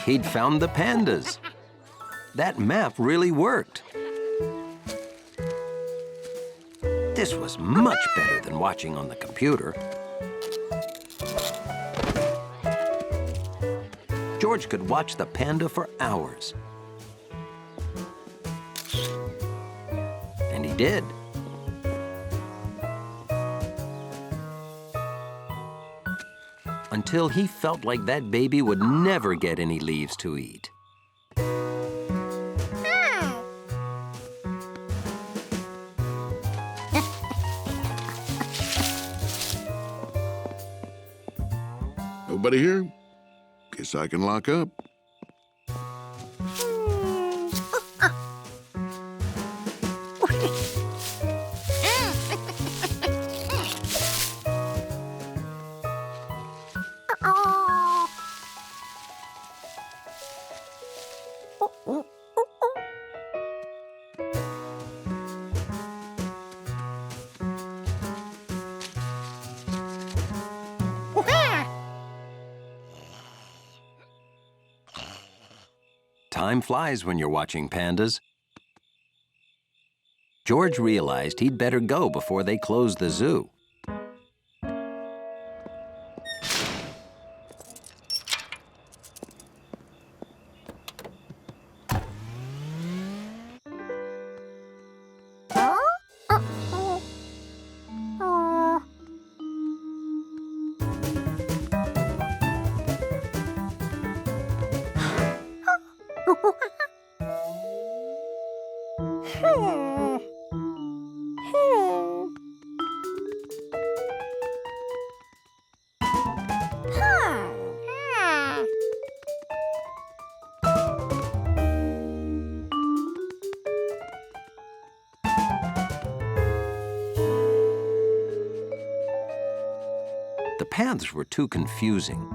He'd found the pandas. That map really worked. This was much better than watching on the computer. George could watch the panda for hours. And he did. Until he felt like that baby would never get any leaves to eat. Nobody here? Guess I can lock up. Time flies when you're watching pandas. George realized he'd better go before they close the zoo. The paths were too confusing.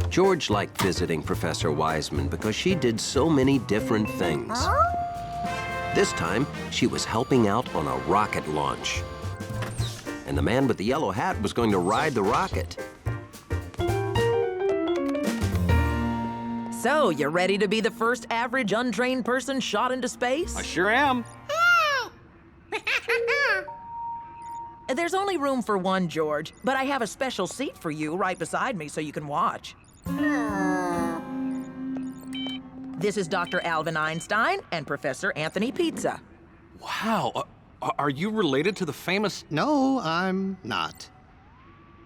George liked visiting Professor Wiseman because she did so many different things. This time, she was helping out on a rocket launch. And the man with the yellow hat was going to ride the rocket. So, you ready to be the first average untrained person shot into space? I sure am. There's only room for one, George, but I have a special seat for you right beside me so you can watch. This is Dr. Alvin Einstein and Professor Anthony Pizza. Wow. Are you related to the famous... No, I'm not.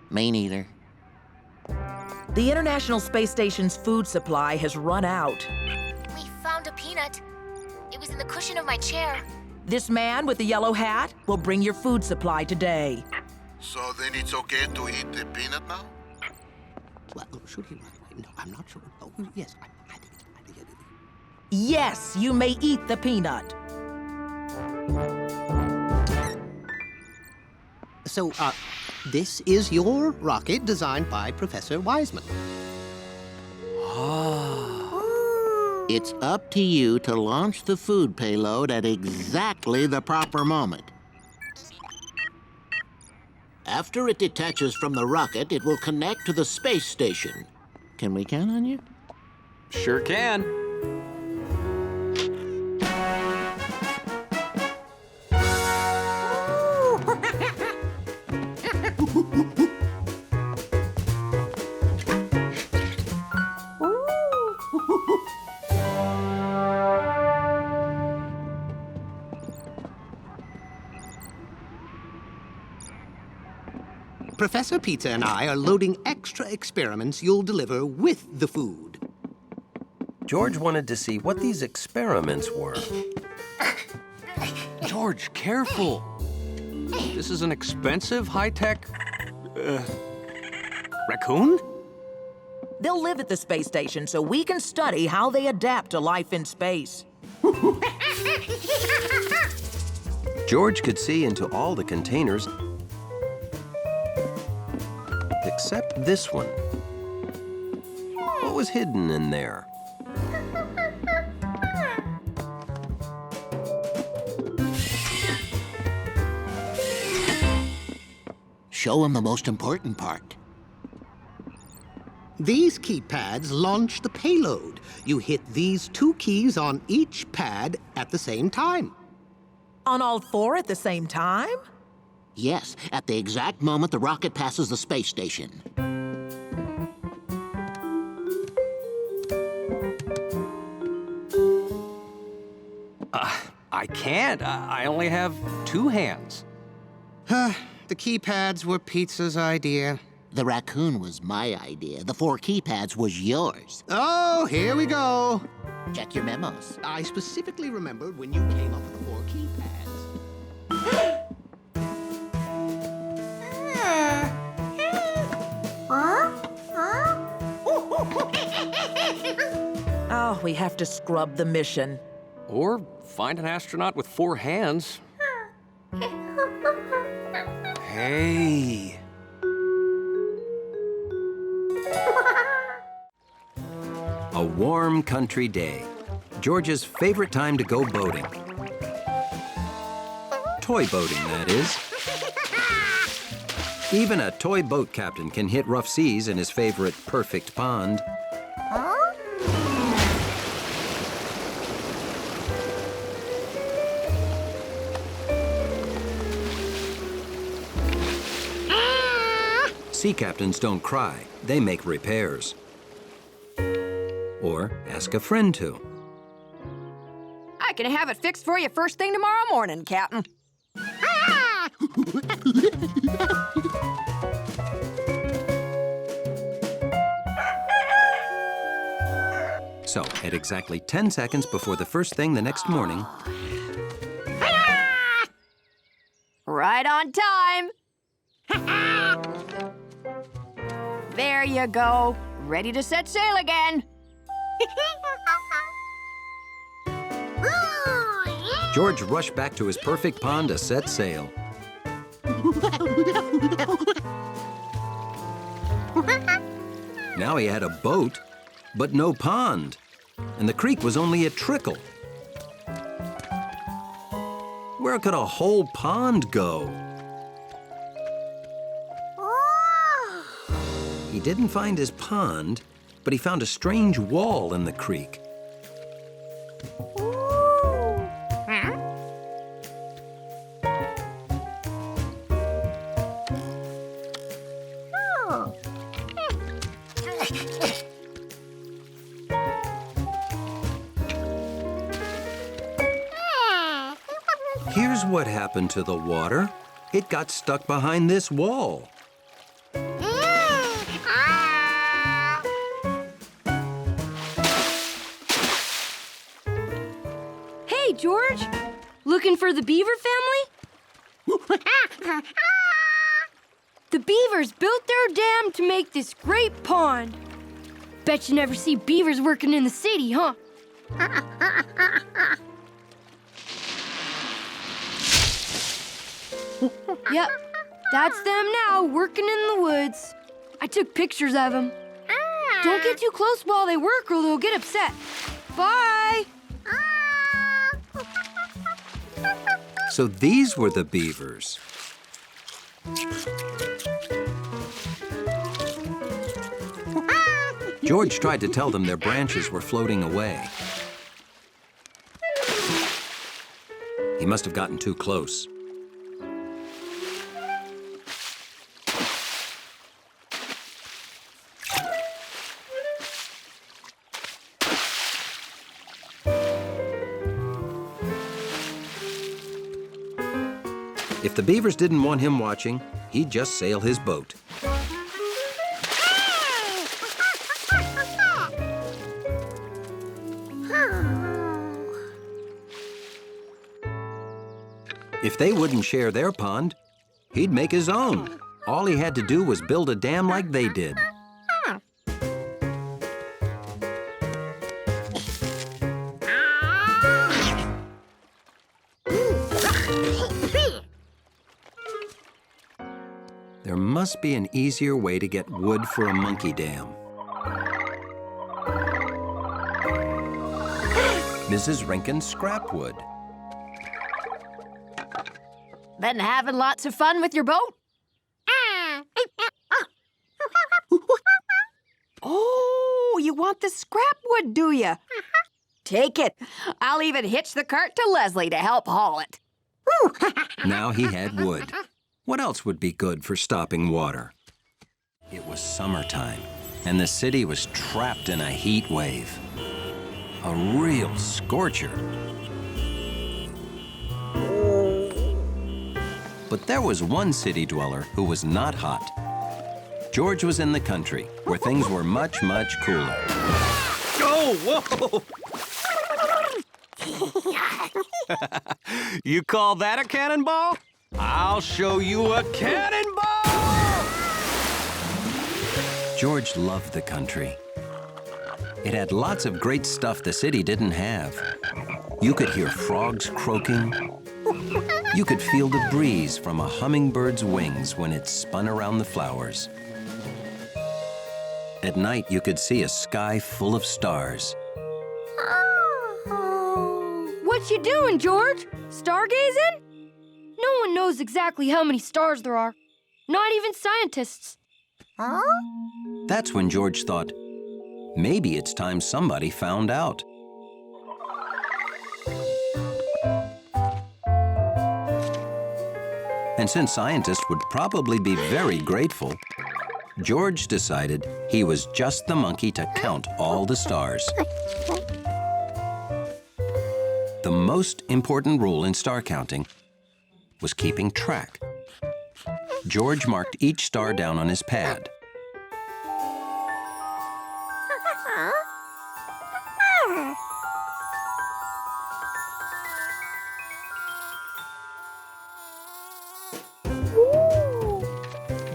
Me neither. The International Space Station's food supply has run out. We found a peanut. It was in the cushion of my chair. This man with the yellow hat will bring your food supply today. So then it's okay to eat the peanut now? Well, should he? No, I'm not sure. Oh, yes, I think it's... Yes, you may eat the peanut. So, this is your rocket designed by Professor Wiseman. It's up to you to launch the food payload at exactly the proper moment. After it detaches from the rocket, it will connect to the space station. Can we count on you? Sure can. Professor Pizza and I are loading extra experiments you'll deliver with the food. George wanted to see what these experiments were. George, careful. This is an expensive, high-tech... raccoon? They'll live at the space station so we can study how they adapt to life in space. George could see into all the containers except this one. What was hidden in there? Show him the most important part. These keypads launch the payload. You hit these 2 keys on each pad at the same time. On all 4 at the same time? Yes, at the exact moment the rocket passes the space station. I can't. I only have 2 hands. The keypads were Pizza's idea. The raccoon was my idea. The 4 keypads was yours. Oh, here we go. Check your memos. I specifically remembered when you came up with the 4 keypads. Oh, we have to scrub the mission. Or find an astronaut with 4 hands. Hey. A warm country day. George's favorite time to go boating. Toy boating, that is. Even a toy boat captain can hit rough seas in his favorite perfect pond. Sea captains don't cry, they make repairs. Or ask a friend to. I can have it fixed for you first thing tomorrow morning, Captain. So, at exactly 10 seconds before the first thing the next morning... Right on time. There you go. Ready to set sail again. George rushed back to his perfect pond to set sail. Now he had a boat, but no pond. And the creek was only a trickle. Where could a whole pond go? He didn't find his pond, but he found a strange wall in the creek. Here's what happened to the water. It got stuck behind this wall. Hey, George! Looking for the beaver family? The beavers built their dam to make this great pond. Bet you never see beavers working in the city, huh? Yep, that's them now, working in the woods. I took pictures of them. Don't get too close while they work or they'll get upset. Bye! So these were the beavers. George tried to tell them their branches were floating away. He must have gotten too close. If the beavers didn't want him watching, he'd just sail his boat. If they wouldn't share their pond, he'd make his own. All he had to do was build a dam like they did. There must be an easier way to get wood for a monkey dam. Mrs. Rinkin scrap wood. Been having lots of fun with your boat? Oh, you want the scrap wood, do you? Take it. I'll even hitch the cart to Leslie to help haul it. Now he had wood. What else would be good for stopping water? It was summertime, and the city was trapped in a heat wave. A real scorcher. But there was one city dweller who was not hot. George was in the country, where things were much, much cooler. Oh, whoa! You call that a cannonball? I'll show you a cannonball! George loved the country. It had lots of great stuff the city didn't have. You could hear frogs croaking. You could feel the breeze from a hummingbird's wings when it spun around the flowers. At night, you could see a sky full of stars. What you doing, George? Stargazing? No one knows exactly how many stars there are. Not even scientists. Huh? That's when George thought, maybe it's time somebody found out. And since scientists would probably be very grateful, George decided he was just the monkey to count all the stars. The most important rule in star counting was keeping track. George marked each star down on his pad.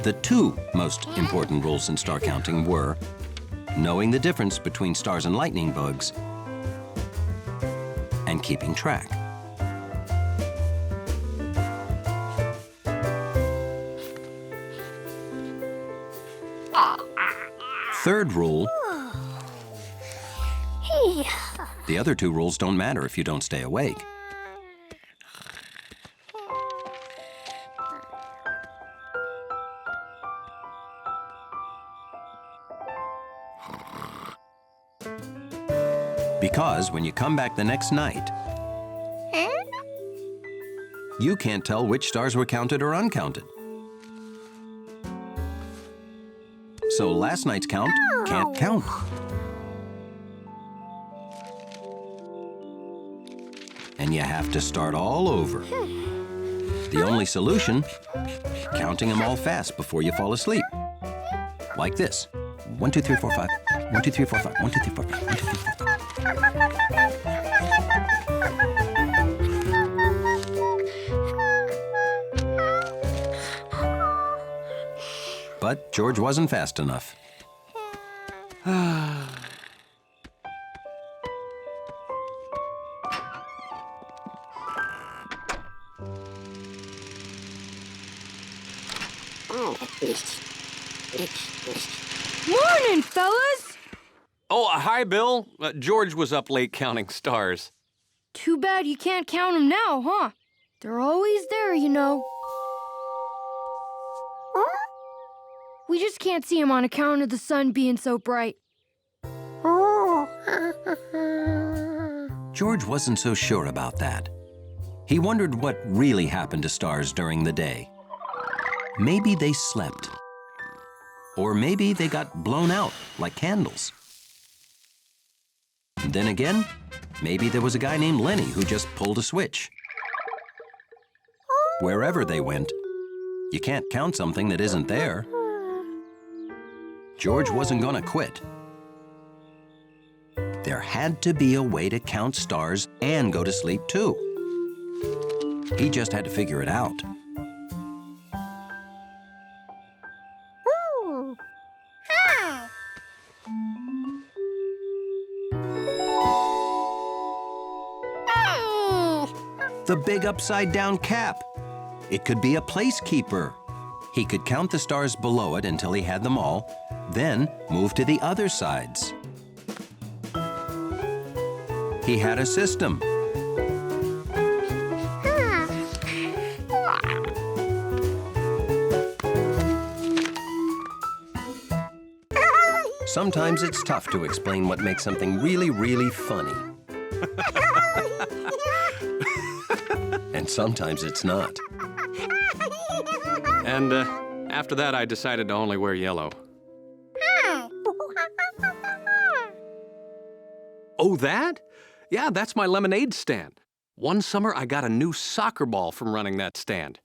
The two most important rules in star counting were knowing the difference between stars and lightning bugs and keeping track. Third rule, the other two rules don't matter if you don't stay awake. Because when you come back the next night, you can't tell which stars were counted or uncounted. So last night's count can't count. And you have to start all over. The only solution, counting them all fast before you fall asleep. Like this. 1, 2, 3, 4, 5. 1, 2, 3, 4, 5. 1, 2, 3, 4, 5. 1, 2, 3, 4, 5. But George wasn't fast enough. Morning, fellas! Oh, hi, Bill. George was up late counting stars. Too bad you can't count them now, huh? They're always there, you know. We just can't see them on account of the sun being so bright. George wasn't so sure about that. He wondered what really happened to stars during the day. Maybe they slept. Or maybe they got blown out like candles. And then again, maybe there was a guy named Lenny who just pulled a switch. Wherever they went, you can't count something that isn't there. George wasn't gonna quit. There had to be a way to count stars and go to sleep too. He just had to figure it out. The big upside-down cap. It could be a placekeeper. He could count the stars below it until he had them all, then move to the other sides. He had a system. Sometimes it's tough to explain what makes something really, really funny. And sometimes it's not. And after that, I decided to only wear yellow. Oh, that? Yeah, that's my lemonade stand. One summer, I got a new soccer ball from running that stand.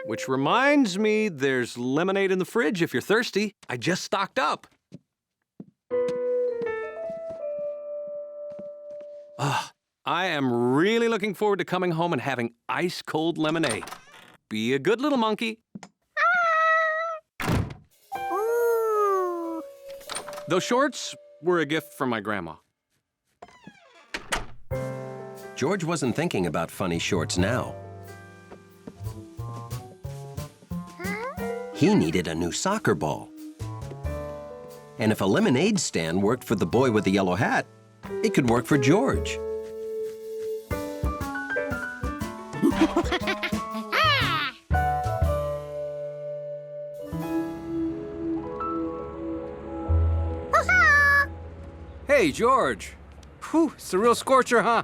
Which reminds me, there's lemonade in the fridge if you're thirsty. I just stocked up. I am really looking forward to coming home and having ice-cold lemonade. Be a good little monkey. Those shorts were a gift from my grandma. George wasn't thinking about funny shorts now. He needed a new soccer ball. And if a lemonade stand worked for the boy with the yellow hat, it could work for George. Hey, George. Whew, it's a real scorcher, huh?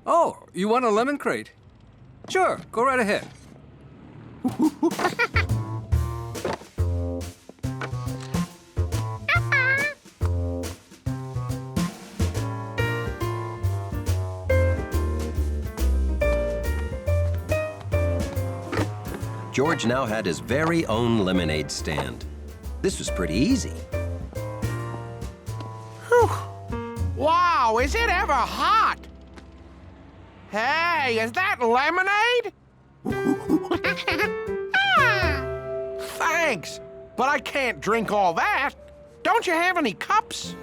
Oh, you want a lemon crate? Sure, go right ahead. George now had his very own lemonade stand. This was pretty easy. Wow, is it ever hot? Hey, is that lemonade? Thanks, but I can't drink all that. Don't you have any cups?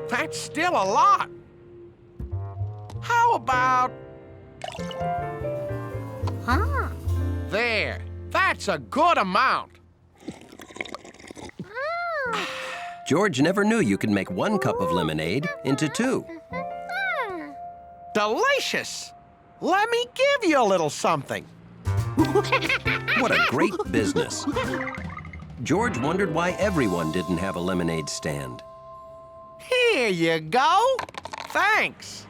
That's still a lot. How about Huh? There. That's a good amount. George never knew you could make 1 cup of lemonade into 2. Delicious. Let me give you a little something. What a great business. George wondered why everyone didn't have a lemonade stand. Here you go. Thanks.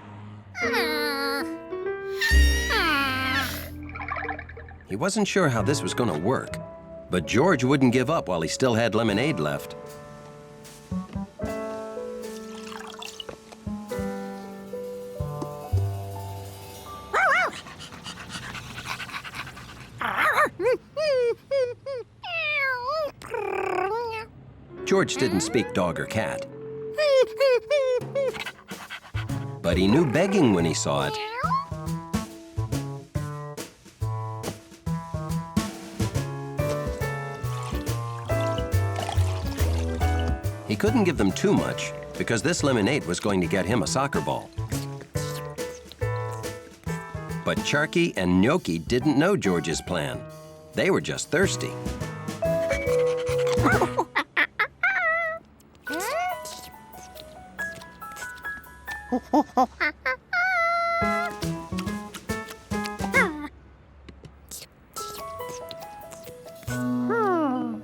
He wasn't sure how this was going to work, but George wouldn't give up while he still had lemonade left. George didn't speak dog or cat, but he knew begging when he saw it. He couldn't give them too much because this lemonade was going to get him a soccer ball. But Charky and Gnocchi didn't know George's plan. They were just thirsty.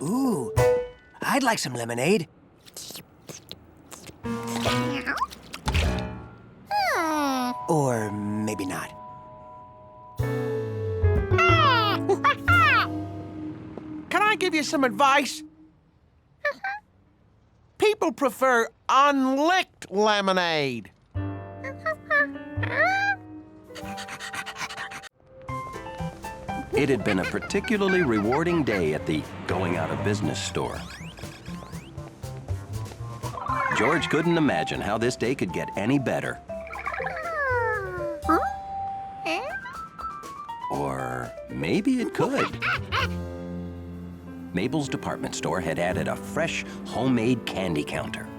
Ooh, I'd like some lemonade. Or maybe not. Can I give you some advice? People prefer unlicked lemonade. It had been a particularly rewarding day at the going out of business store. George couldn't imagine how this day could get any better. Or maybe it could. Mabel's department store had added a fresh, homemade candy counter.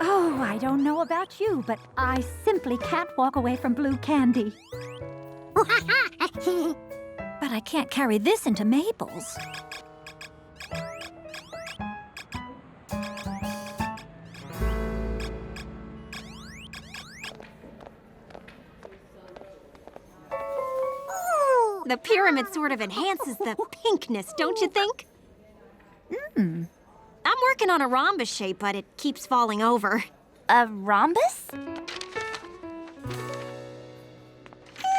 Oh, I don't know about you, but I simply can't walk away from blue candy. But I can't carry this into Mabel's. The pyramid sort of enhances the pinkness, don't you think? I'm working on a rhombus shape, but it keeps falling over. A rhombus?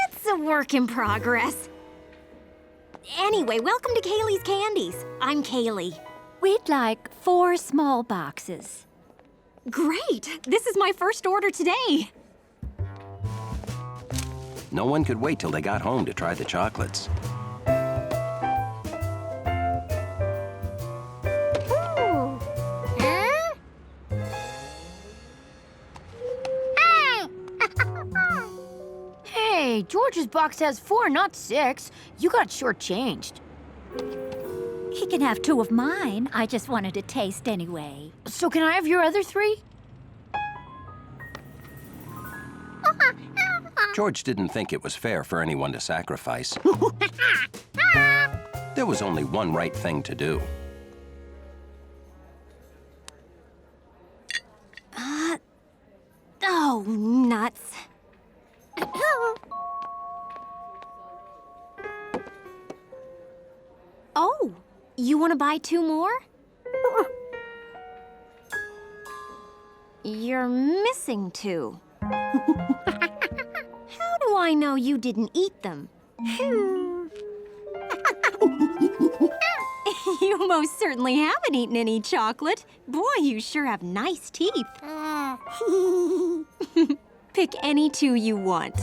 It's a work in progress. Anyway, welcome to Kaylee's Candies. I'm Kaylee. We'd like 4 small boxes. Great! This is my first order today. No one could wait till they got home to try the chocolates. Hey, George's box has 4, not 6. You got shortchanged. He can have 2 of mine. I just wanted to taste anyway. So can I have your other 3? George didn't think it was fair for anyone to sacrifice. There was only one right thing to do. Oh, nuts. Oh, you want to buy 2 more? You're missing 2. How do I know you didn't eat them? You most certainly haven't eaten any chocolate. Boy, you sure have nice teeth. Pick any 2 you want.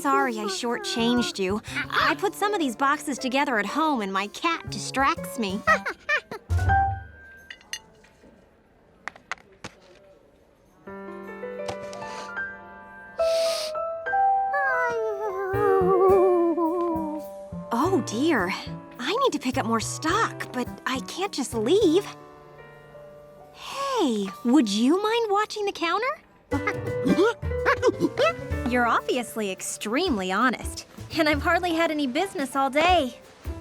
Sorry I shortchanged you. I put some of these boxes together at home and my cat distracts me. Oh dear. I need to pick up more stock, but I can't just leave. Hey, would you mind watching the counter? You're obviously extremely honest, and I've hardly had any business all day.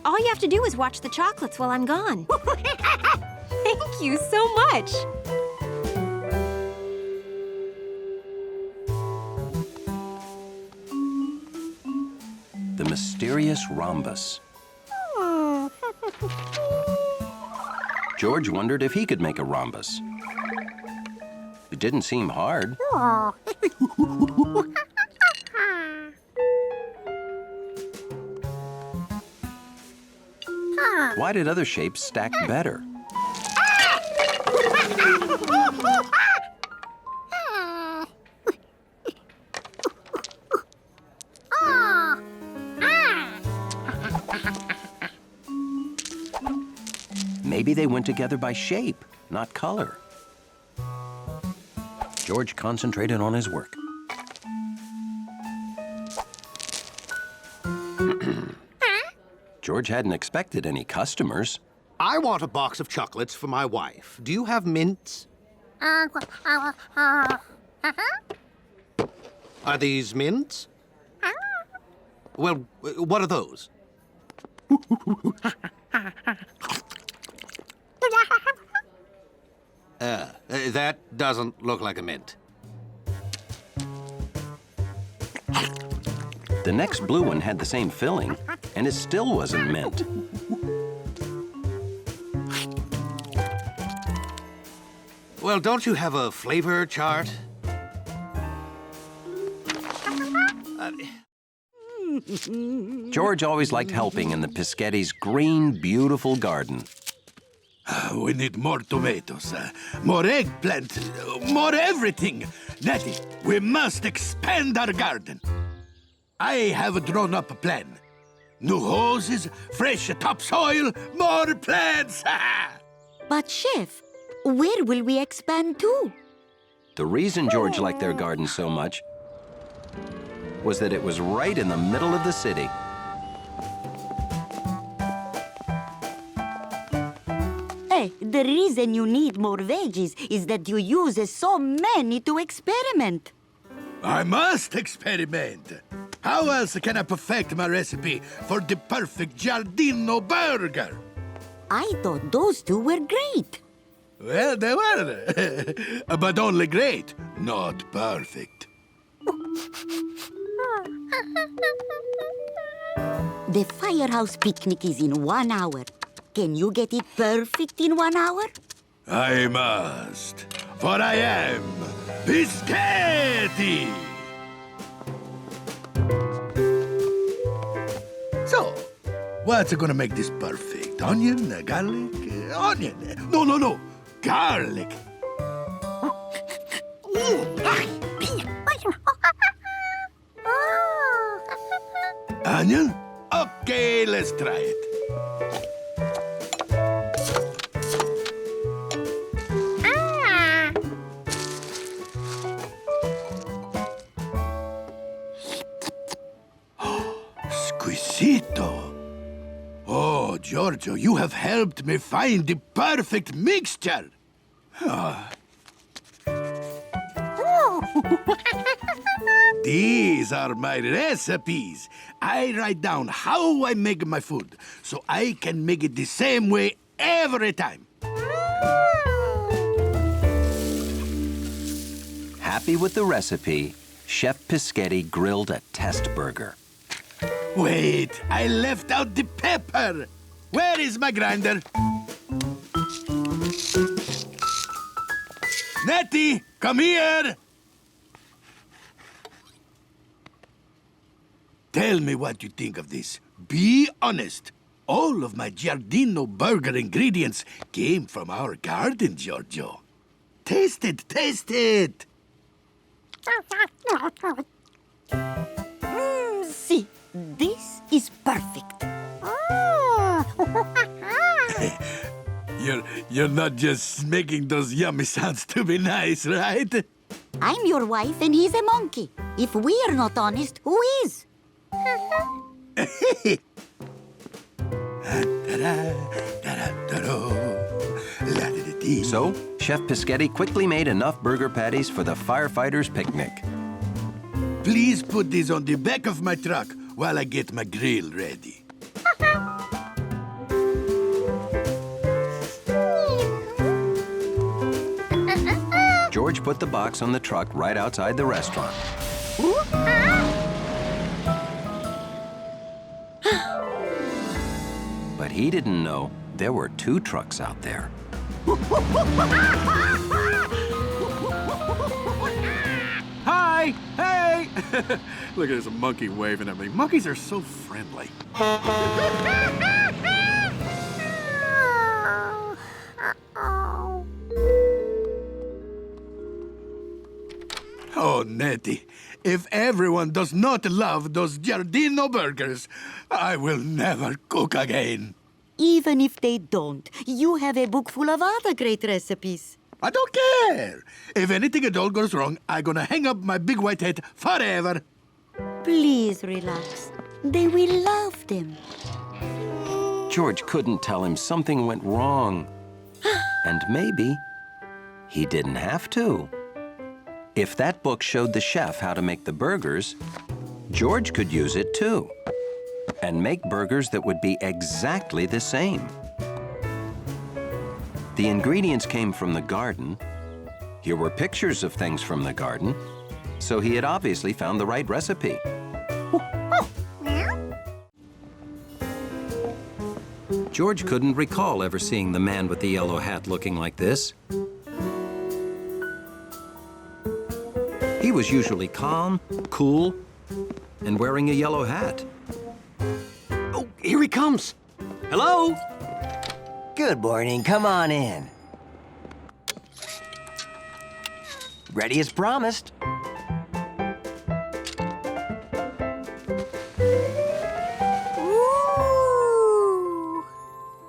All you have to do is watch the chocolates while I'm gone. Thank you so much. The mysterious rhombus. George wondered if he could make a rhombus. It didn't seem hard. Why did other shapes stack better? Maybe they went together by shape, not color. George concentrated on his work. George hadn't expected any customers. I want a box of chocolates for my wife. Do you have mints? Are these mints? Well, what are those? That doesn't look like a mint. The next blue one had the same filling, and it still wasn't mint. Well, don't you have a flavor chart? George always liked helping in the Pischetti's green, beautiful garden. We need more tomatoes, more eggplant, more everything. Nettie, we must expand our garden. I have drawn up a plan. New hoses, fresh topsoil, more plants. But, Chef, where will we expand to? The reason George liked their garden so much was that it was right in the middle of the city. Hey, the reason you need more veggies is that you use so many to experiment. I must experiment. How else can I perfect my recipe for the perfect Giardino burger? I thought those two were great. Well, they were. But only great, not perfect. The firehouse picnic is in 1 hour. Can you get it perfect in 1 hour? I must, for I am Pischetti! So, what's gonna make this perfect? Onion, garlic, onion. No, garlic. Onion? Okay, let's try it. Squisito. Oh, Giorgio, you have helped me find the perfect mixture. These are my recipes. I write down how I make my food, so I can make it the same way every time. Happy with the recipe, Chef Pischetti grilled a test burger. Wait, I left out the pepper. Where is my grinder? Nettie, come here. Tell me what you think of this. Be honest. All of my Giardino burger ingredients came from our garden, Giorgio. Taste it, taste it. See, this is perfect. You're not just making those yummy sounds to be nice, right? I'm your wife and he's a monkey. If we are not honest, who is? Nutty. So, Chef Pischetti quickly made enough burger patties for the firefighters' picnic. Please put these on the back of my truck while I get my grill ready. George put the box on the truck right outside the restaurant. But he didn't know there were 2 trucks out there. Hi! Hey! Look, there's a monkey waving at me. Monkeys are so friendly. Oh, Nettie, if everyone does not love those Giardino burgers, I will never cook again. Even if they don't, you have a book full of other great recipes. I don't care. If anything at all goes wrong, I'm gonna hang up my big white hat forever. Please relax. They will love them. George couldn't tell him something went wrong. And maybe he didn't have to. If that book showed the chef how to make the burgers, George could use it too, and make burgers that would be exactly the same. The ingredients came from the garden. Here were pictures of things from the garden, so he had obviously found the right recipe. George couldn't recall ever seeing the man with the yellow hat looking like this. He was usually calm, cool, and wearing a yellow hat. Oh, here he comes. Hello? Good morning. Come on in. Ready as promised.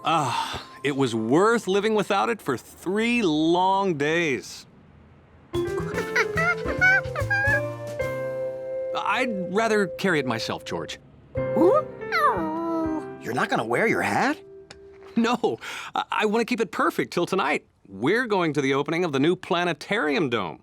Ah, it was worth living without it for 3 long days. I'd rather carry it myself, George. You're not gonna wear your hat? No, I want to keep it perfect till tonight. We're going to the opening of the new planetarium dome.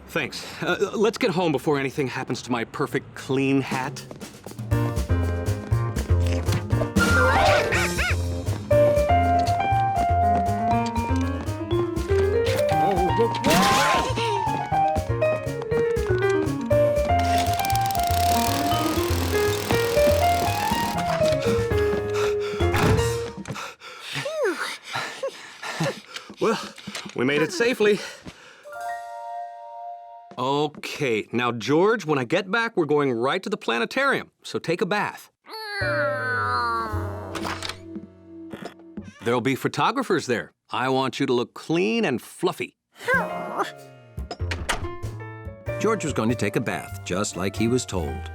Thanks. Let's get home before anything happens to my perfect clean hat. Well, we made it safely. Okay, now, George, when I get back, we're going right to the planetarium, so take a bath. There'll be photographers there. I want you to look clean and fluffy. George was going to take a bath, just like he was told.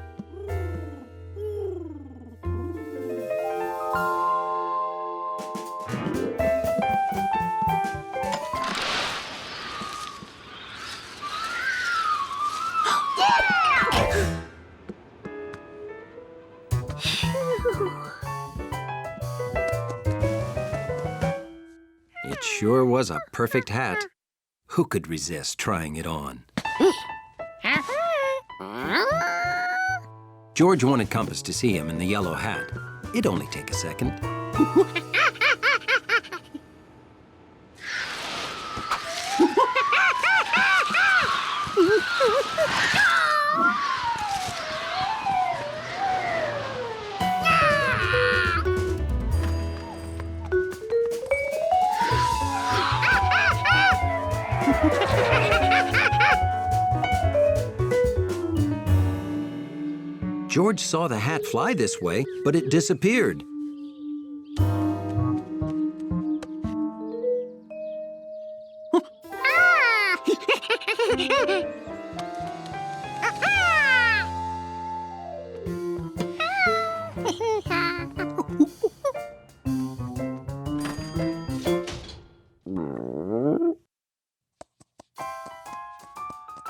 It sure was a perfect hat. Who could resist trying it on? George wanted Compass to see him in the yellow hat. It'd only take a second. George saw the hat fly this way, but it disappeared.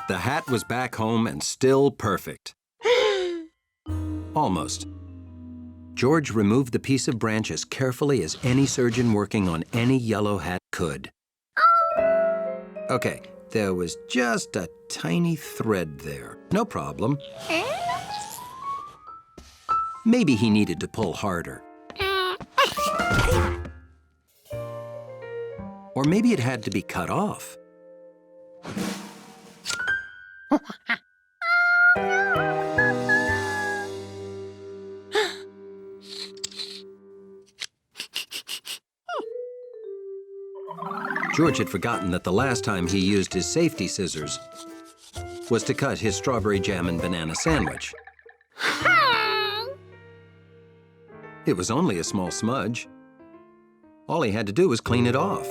The hat was back home and still perfect. Almost. George removed the piece of branch as carefully as any surgeon working on any yellow hat could. Okay, there was just a tiny thread there. No problem. Maybe he needed to pull harder. Or maybe it had to be cut off. George had forgotten that the last time he used his safety scissors was to cut his strawberry jam and banana sandwich. It was only a small smudge. All he had to do was clean it off.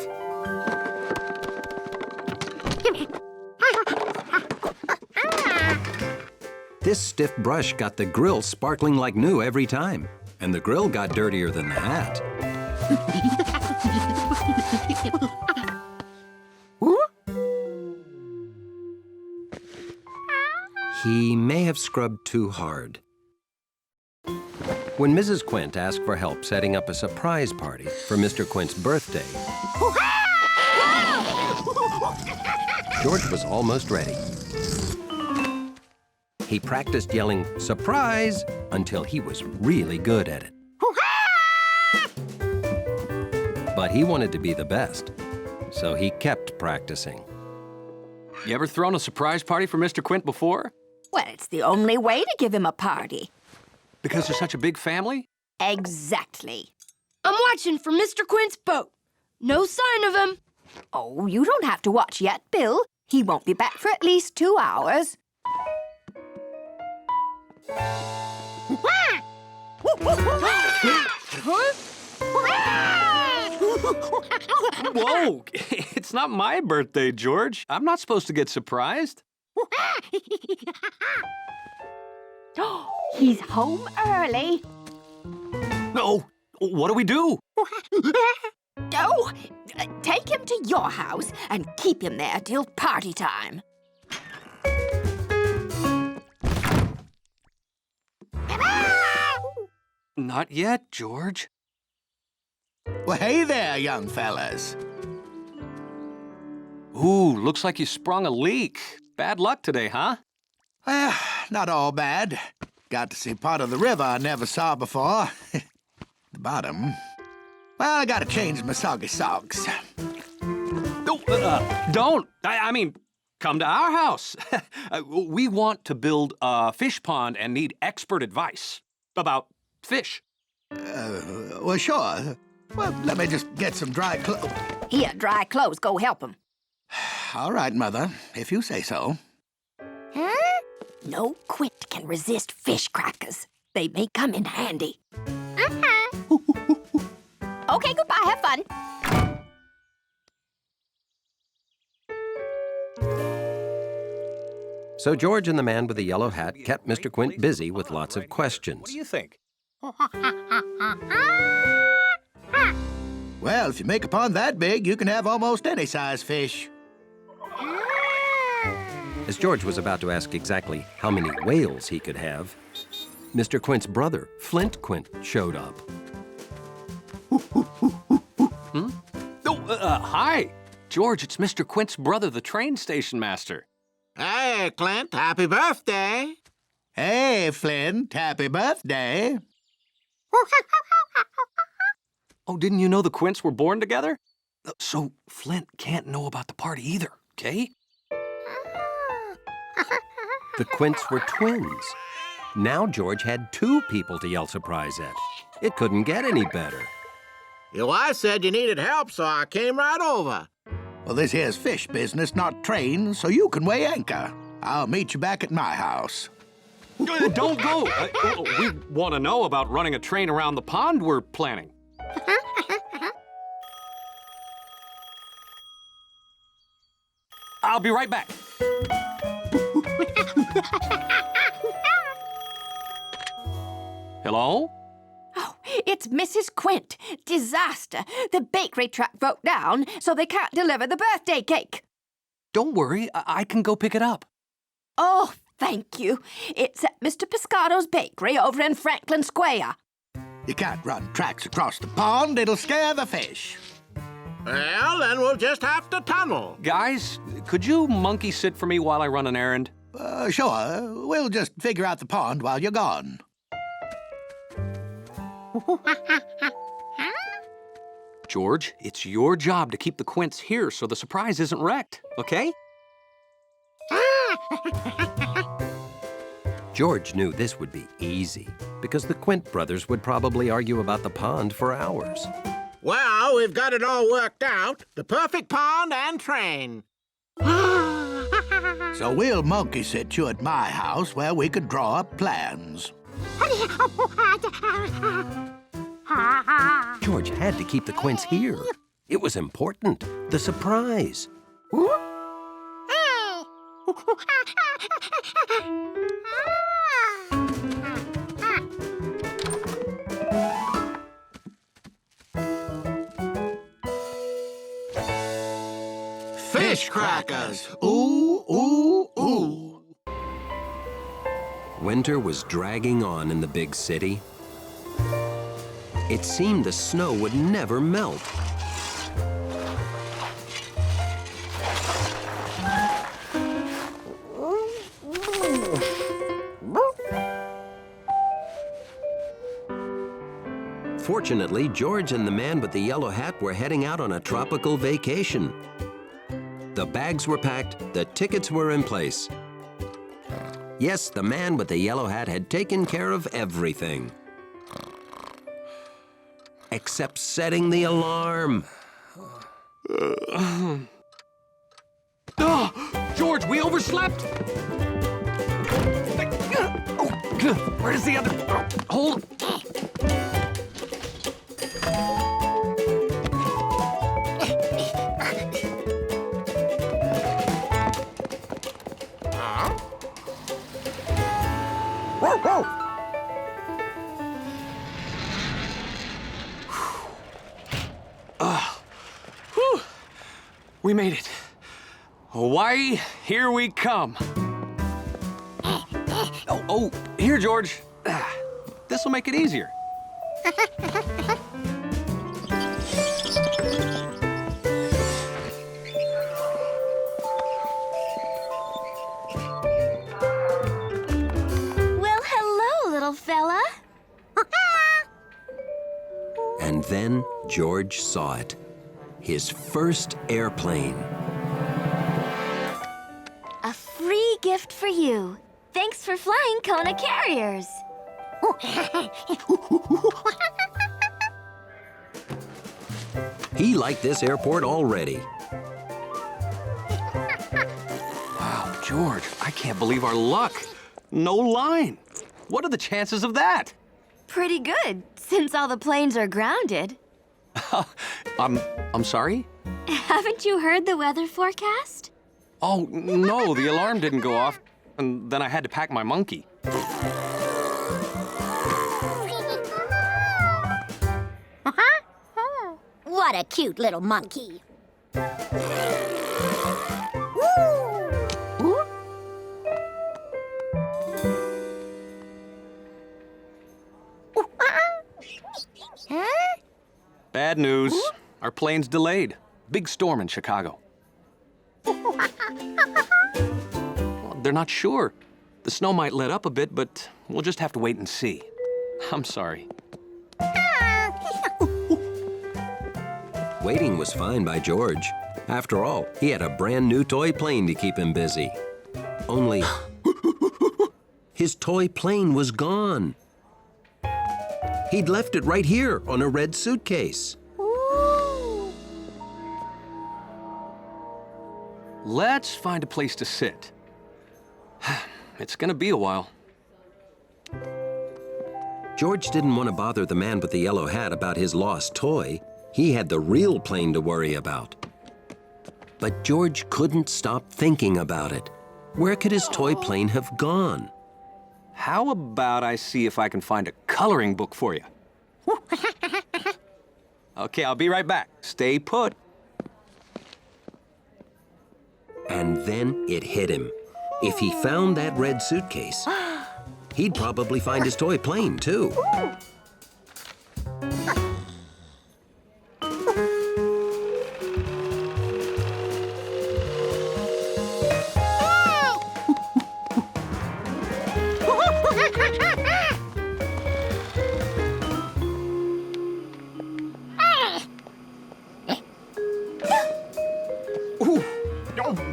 This stiff brush got the grill sparkling like new every time, and the grill got dirtier than the hat. He may have scrubbed too hard. When Mrs. Quint asked for help setting up a surprise party for Mr. Quint's birthday, George was almost ready. He practiced yelling, "Surprise!" until he was really good at it. But he wanted to be the best, so he kept practicing. You ever thrown a surprise party for Mr. Quint before? Well, it's the only way to give him a party. Because they're such a big family? Exactly. I'm watching for Mr. Quint's boat. No sign of him. Oh, you don't have to watch yet, Bill. He won't be back for at least 2 hours. Whoa! It's not my birthday, George. I'm not supposed to get surprised. He's home early. No! What do we do? Oh, take him to your house and keep him there till party time. Not yet, George. Well, hey there, young fellas. Ooh, looks like you sprung a leak. Bad luck today, huh? Well, not all bad. Got to see part of the river I never saw before. The bottom. Well, I gotta change my soggy socks. Don't! I mean, come to our house. We want to build a fish pond and need expert advice about fish. Well, sure. Well, let me just get some dry clothes. Here, dry clothes. Go help him. All right, Mother, if you say so. Huh? No Quint can resist fish crackers. They may come in handy. Okay, goodbye. Have fun. So George and the man with the yellow hat kept Mr. Quint busy with lots of questions. What do you think? Well, if you make a pond that big, you can have almost any size fish. As George was about to ask exactly how many whales he could have, Mr. Quint's brother, Flint Quint, showed up. Hi. George, it's Mr. Quint's brother, the train station master. Hey, Clint, happy birthday. Hey, Flint, happy birthday. Oh, didn't you know the Quints were born together? So Flint can't know about the party either, okay? The Quints were twins. Now George had 2 people to yell surprise at. It couldn't get any better. Your wife said you needed help, so I came right over. Well, this here's fish business, not train, so you can weigh anchor. I'll meet you back at my house. Don't go. We want to know about running a train around the pond we're planning. I'll be right back. Hello? Oh, it's Mrs. Quint. Disaster. The bakery truck broke down, so they can't deliver the birthday cake. Don't worry, I can go pick it up. Oh, thank you. It's at Mr. Piscato's bakery over in Franklin Square. You can't run tracks across the pond. It'll scare the fish. Well, then we'll just have to tunnel. Guys, could you monkey sit for me while I run an errand? Sure. We'll just figure out the pond while you're gone. George, it's your job to keep the quints here so the surprise isn't wrecked, okay? George knew this would be easy because the Quint brothers would probably argue about the pond for hours. Well, we've got it all worked out. The perfect pond and train. So we'll monkey sit you at my house where we can draw up plans. George had to keep the Quints here. It was important. The surprise. Fish crackers! Ooh, ooh, ooh. Winter was dragging on in the big city. It seemed the snow would never melt. Fortunately, George and the man with the yellow hat were heading out on a tropical vacation. The bags were packed, the tickets were in place. Yes, the man with the yellow hat had taken care of everything. Except setting the alarm. George, we overslept! Where's the other? Hold. We made it. Hawaii, here we come. Oh, here, George. This will make it easier. Well, hello, little fella. And then George saw it. His first airplane. A free gift for you. Thanks for flying Kona Carriers. He liked this airport already. Wow, George, I can't believe our luck. No line. What are the chances of that? Pretty good, since all the planes are grounded. I'm sorry? Haven't you heard the weather forecast? Oh, no, the alarm didn't go off, and then I had to pack my monkey. What a cute little monkey. Bad news. Our plane's delayed. Big storm in Chicago. Well, they're not sure. The snow might let up a bit, but we'll just have to wait and see. I'm sorry. Waiting was fine by George. After all, he had a brand new toy plane to keep him busy. Only his toy plane was gone. He'd left it right here on a red suitcase. Let's find a place to sit. It's gonna be a while. George didn't want to bother the man with the yellow hat about his lost toy. He had the real plane to worry about. But George couldn't stop thinking about it. Where could his toy plane have gone? How about I see if I can find a coloring book for you? Okay, I'll be right back. Stay put. And then it hit him. If he found that red suitcase, he'd probably find his toy plane, too.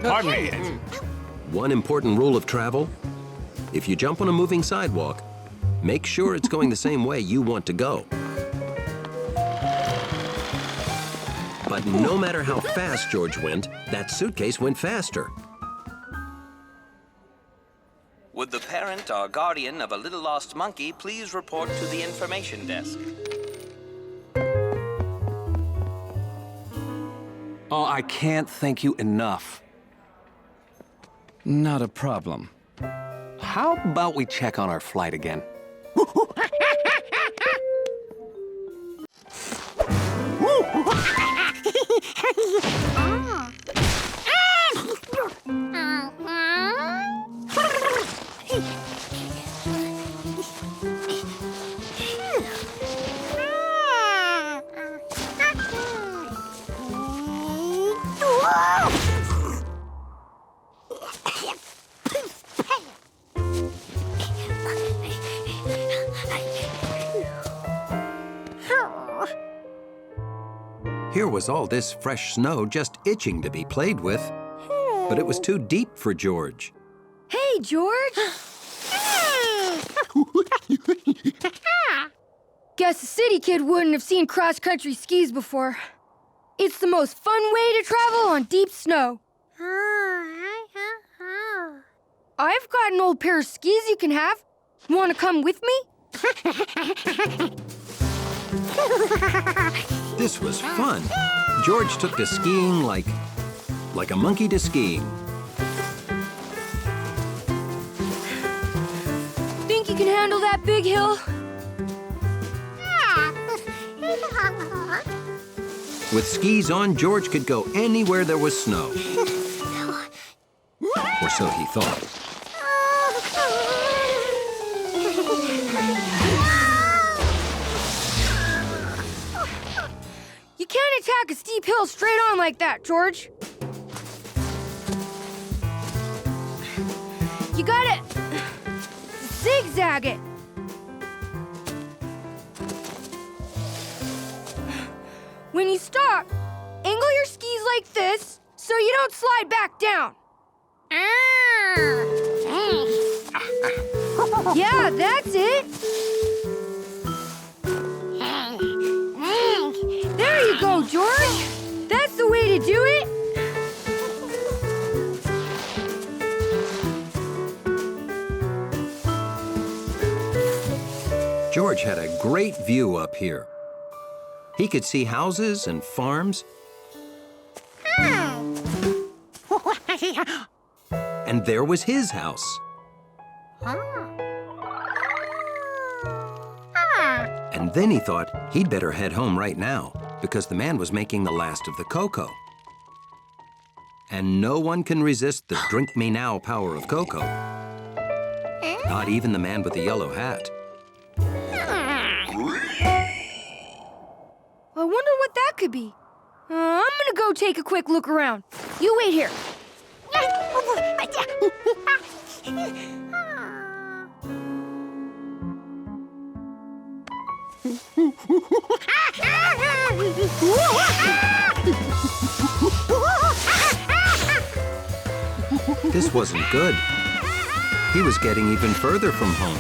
Pardon me. One important rule of travel: if you jump on a moving sidewalk, make sure it's going the same way you want to go. But no matter how fast George went, that suitcase went faster. Would the parent or guardian of a little lost monkey please report to the information desk? Oh, I can't thank you enough. Not a problem. How about we check on our flight again? Here was all this fresh snow just itching to be played with, but it was too deep for George. Hey, George! Guess a city kid wouldn't have seen cross-country skis before. It's the most fun way to travel on deep snow. I've got an old pair of skis you can have. Want to come with me? This was fun. George took to skiing like a monkey to skiing. Think you can handle that big hill? With skis on, George could go anywhere there was snow. Or so he thought. You can't attack a steep hill straight on like that, George. You gotta zigzag it. When you stop, angle your skis like this so you don't slide back down. Yeah, that's it. There you go, George. That's the way to do it. George had a great view up here. He could see houses and farms. And there was his house. And then he thought he'd better head home right now because the man was making the last of the cocoa. And no one can resist the drink me now power of cocoa. Not even the man with the yellow hat. I wonder what that could be. I'm gonna go take a quick look around. You wait here. This wasn't good. He was getting even further from home.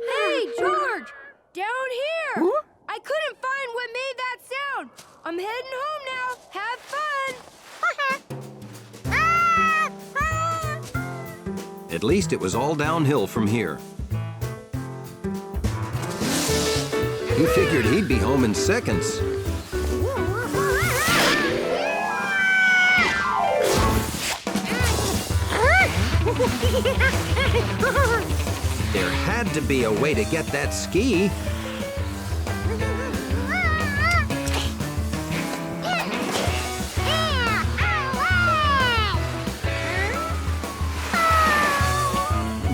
Hey, George! Down here! I couldn't find what made that sound. I'm heading home now. Have fun! At least it was all downhill from here. He figured he'd be home in seconds. There had to be a way to get that ski.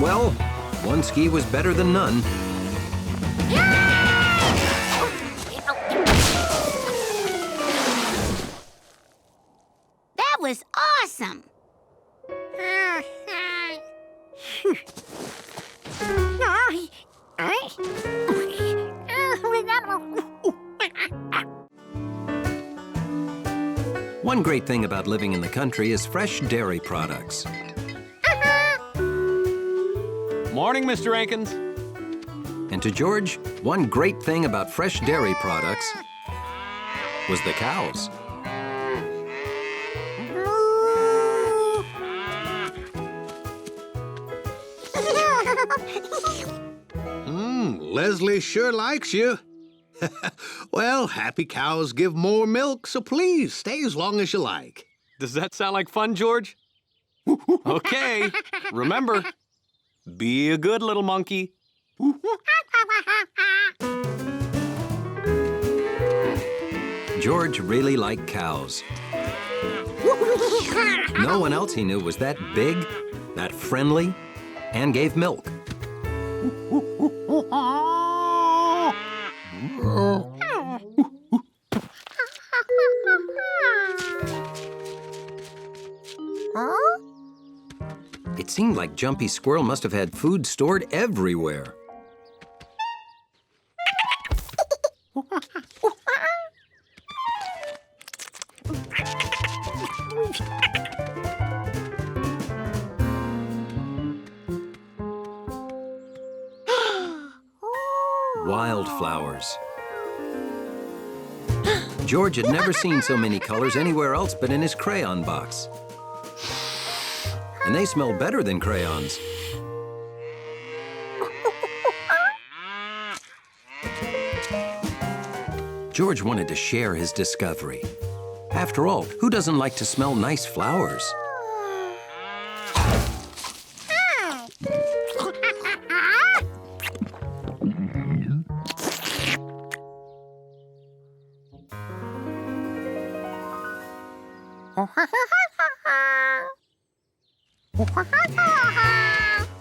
Well, one ski was better than none. That was awesome. One great thing about living in the country is fresh dairy products. Morning, Mr. Ankins. And to George, one great thing about fresh dairy products was the cows. Leslie sure likes you. Well, happy cows give more milk, so please stay as long as you like. Does that sound like fun, George? Okay, remember, be a good little monkey. George really liked cows. No one else he knew was that big, that friendly, and gave milk. It seemed like Jumpy Squirrel must have had food stored everywhere. Wildflowers. George had never seen so many colors anywhere else but in his crayon box. And they smell better than crayons. George wanted to share his discovery. After all, who doesn't like to smell nice flowers?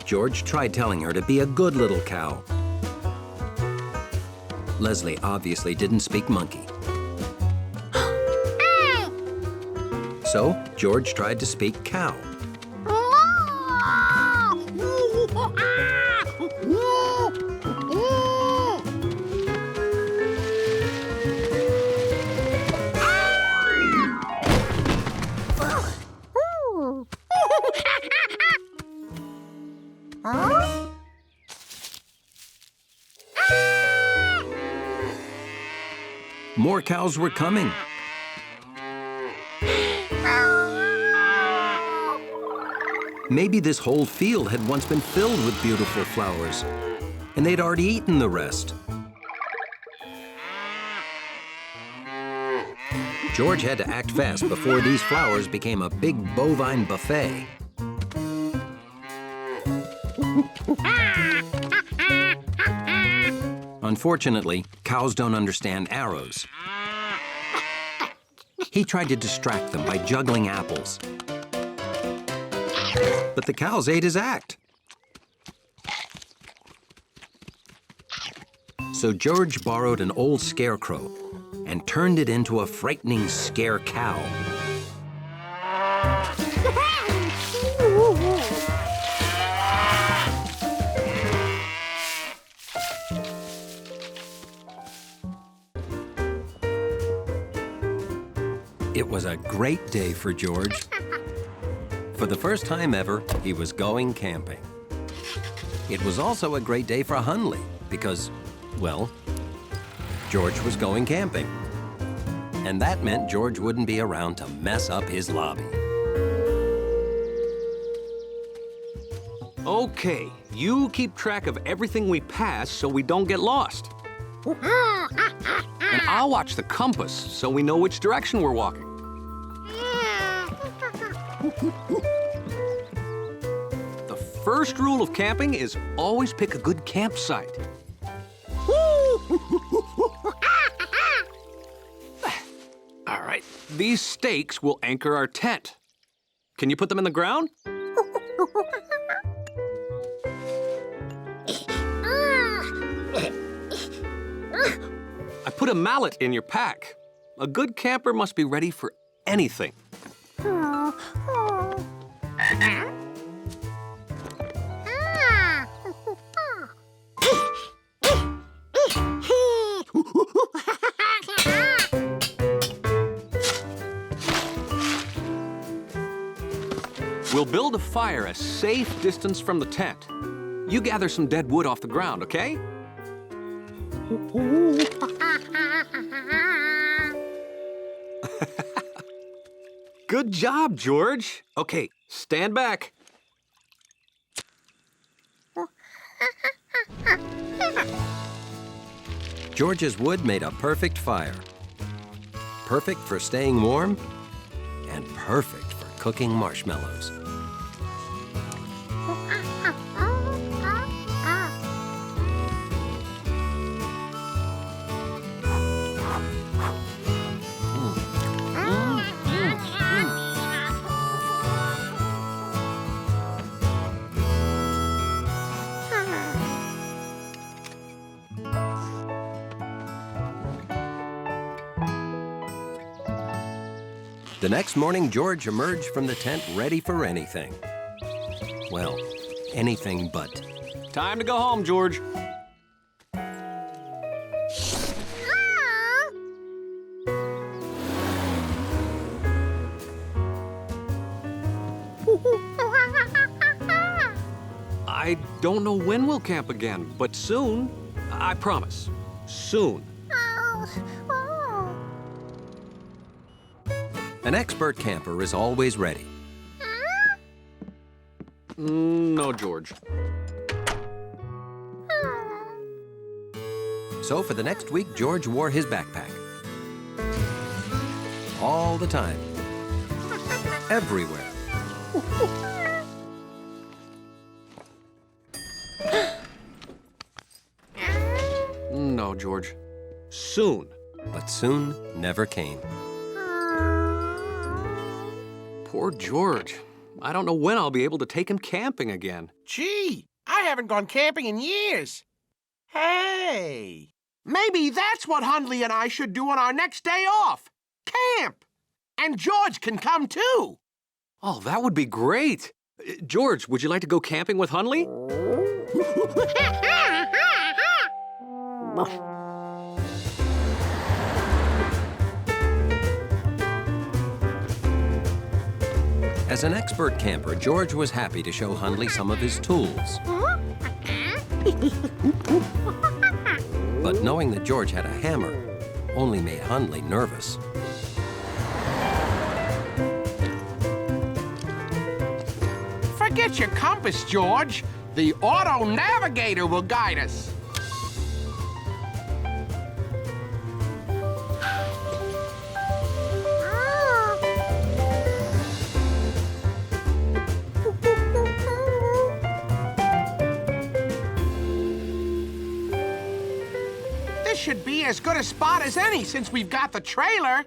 George tried telling her to be a good little cow. Leslie obviously didn't speak monkey. So George tried to speak cow. More cows were coming. Maybe this whole field had once been filled with beautiful flowers, and they'd already eaten the rest. George had to act fast before these flowers became a big bovine buffet. Unfortunately, cows don't understand arrows. He tried to distract them by juggling apples. But the cows ate his act. So George borrowed an old scarecrow and turned it into a frightening scare cow. It was a great day for George. For the first time ever, he was going camping. It was also a great day for Hunley because, well, George was going camping. And that meant George wouldn't be around to mess up his lobby. Okay, you keep track of everything we pass so we don't get lost. And I'll watch the compass so we know which direction we're walking. first rule of camping is always pick a good campsite. All right, these stakes will anchor our tent. Can you put them in the ground? I put a mallet in your pack. A good camper must be ready for anything. We'll build a fire a safe distance from the tent. You gather some dead wood off the ground, okay? Good job, George. Okay, stand back. George's wood made a perfect fire. Perfect for staying warm and perfect for cooking marshmallows. The next morning, George emerged from the tent ready for anything. Well, anything but. Time to go home, George. I don't know when we'll camp again, but soon. I promise. Soon. An expert camper is always ready. No, George. So for the next week, George wore his backpack. All the time. Everywhere. No, George. Soon. But soon never came. Poor George. I don't know when I'll be able to take him camping again. Gee, I haven't gone camping in years. Hey, maybe that's what Hundley and I should do on our next day off. Camp. And George can come too. Oh, that would be great. George, would you like to go camping with Hundley? As an expert camper, George was happy to show Hundley some of his tools. But knowing that George had a hammer only made Hundley nervous. Forget your compass, George. The auto navigator will guide us. This should be as good a spot as any since we've got the trailer.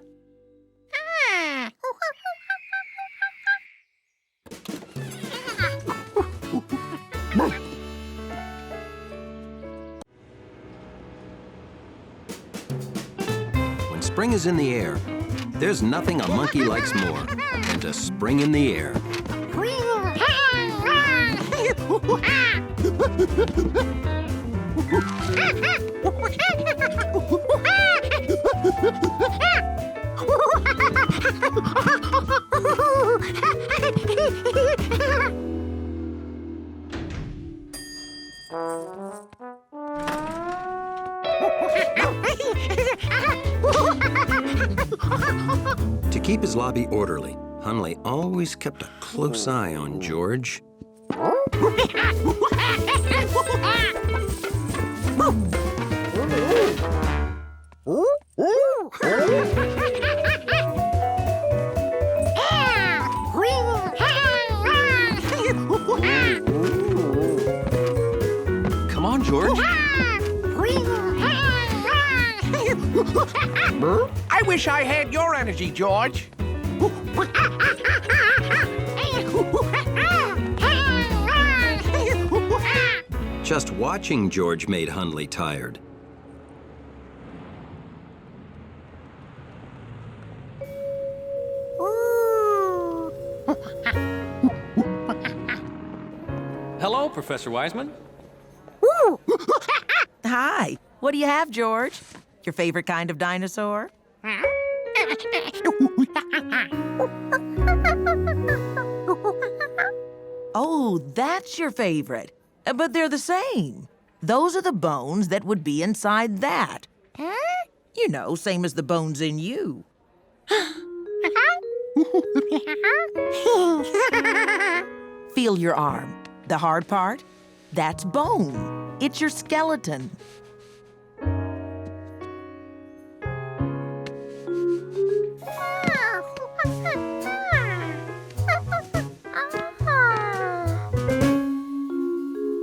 When spring is in the air, there's nothing a monkey likes more than to spring in the air. To keep his lobby orderly, Hundley always kept a close eye on George. George. I wish I had your energy, George. Just watching George made Hundley tired. Hello, Professor Wiseman. Hi. What do you have, George? Your favorite kind of dinosaur? Oh, that's your favorite. But they're the same. Those are the bones that would be inside that. You know, same as the bones in you. Feel your arm. The hard part? That's bone. It's your skeleton.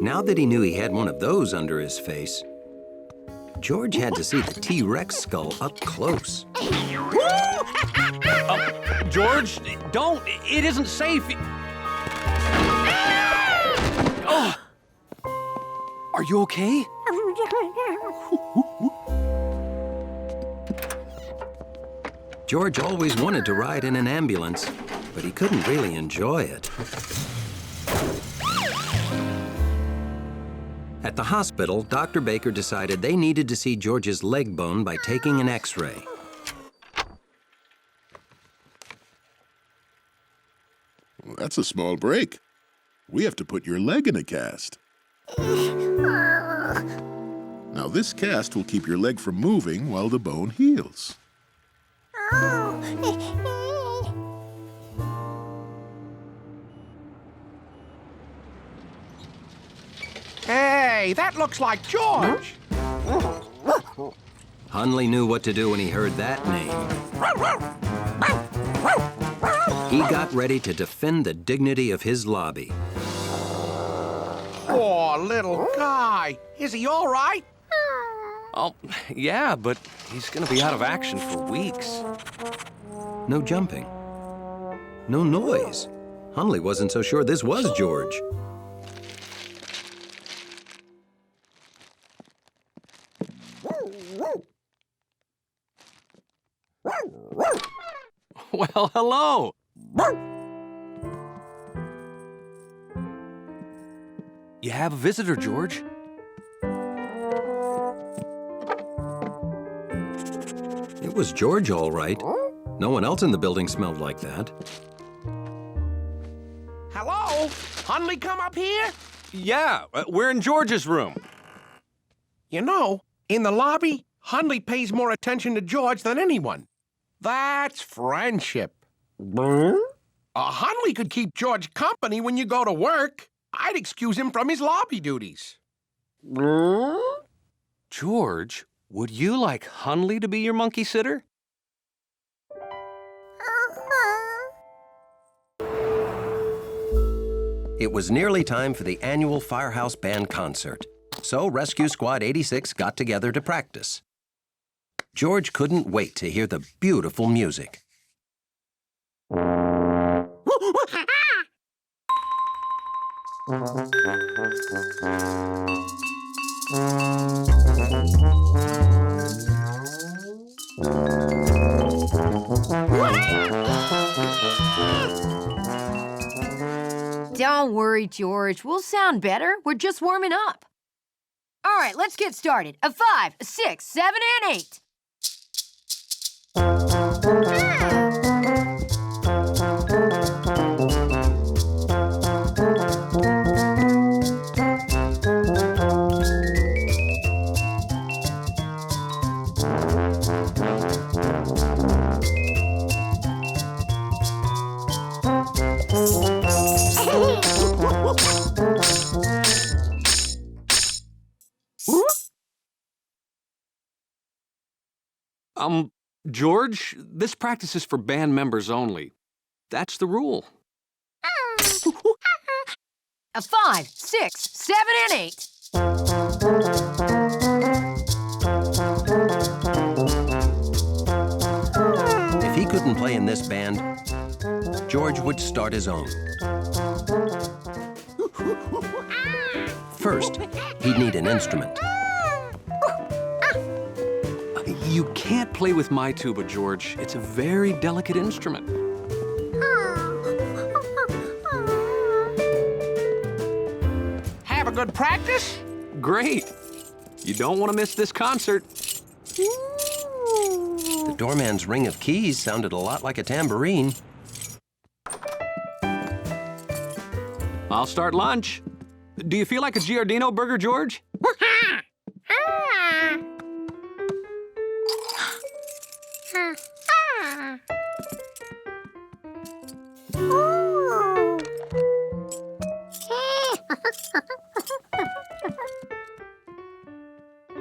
Now that he knew he had one of those under his face, George had to see the T-Rex skull up close. George, don't. It isn't safe. Oh. Are you okay? George always wanted to ride in an ambulance, but he couldn't really enjoy it. At the hospital, Dr. Baker decided they needed to see George's leg bone by taking an X-ray. Well, that's a small break. We have to put your leg in a cast. Now, this cast will keep your leg from moving while the bone heals. Hey, that looks like George. Hundley knew what to do when he heard that name. He got ready to defend the dignity of his lobby. Poor little guy. Is he all right? Oh, yeah, but he's gonna be out of action for weeks. No jumping. No noise. Hundley wasn't so sure this was George. Well, hello. You have a visitor, George. It was George, all right. No one else in the building smelled like that. Hello? Hundley come up here? Yeah, we're in George's room. You know, in the lobby, Hundley pays more attention to George than anyone. That's friendship. Hundley could keep George company when you go to work. I'd excuse him from his lobby duties. George, would you like Hundley to be your monkey sitter? It was nearly time for the annual Firehouse Band concert, so Rescue Squad 86 got together to practice. George couldn't wait to hear the beautiful music. Don't worry, George. We'll sound better. We're just warming up. All right, let's get started. A 5, a 6, 7, and 8. George, this practice is for band members only. That's the rule. A 5, 6, 7, and 8. If he couldn't play in this band, George would start his own. First, he'd need an instrument. You can't play with my tuba, George. It's a very delicate instrument. Have a good practice? Great. You don't want to miss this concert. The doorman's ring of keys sounded a lot like a tambourine. I'll start lunch. Do you feel like a Giardino burger, George?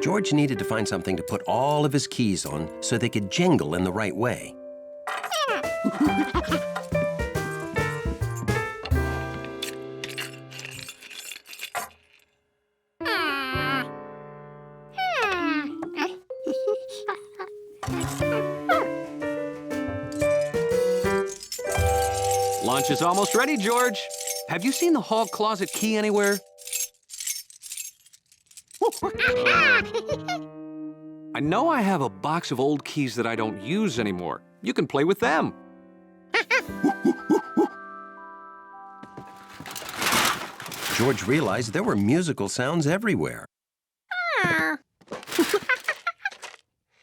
George needed to find something to put all of his keys on so they could jingle in the right way. Lunch is almost ready, George. Have you seen the hall closet key anywhere? I know I have a box of old keys that I don't use anymore. You can play with them. George realized there were musical sounds everywhere.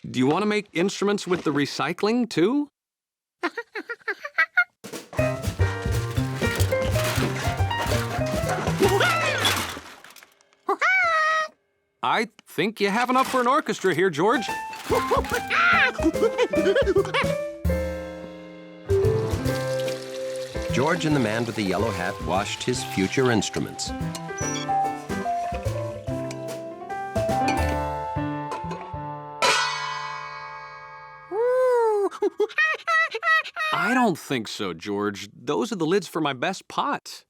Do you want to make instruments with the recycling, too? I think you have enough for an orchestra here, George. George and the man with the yellow hat washed his future instruments. I don't think so, George. Those are the lids for my best pots.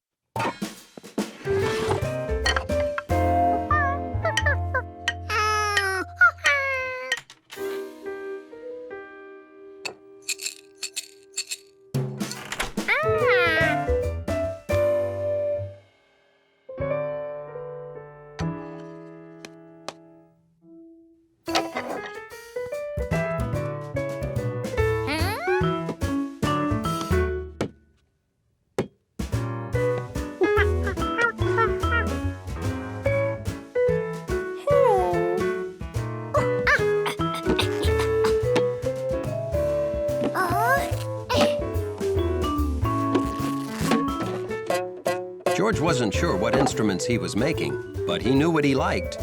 George wasn't sure what instruments he was making, but he knew what he liked.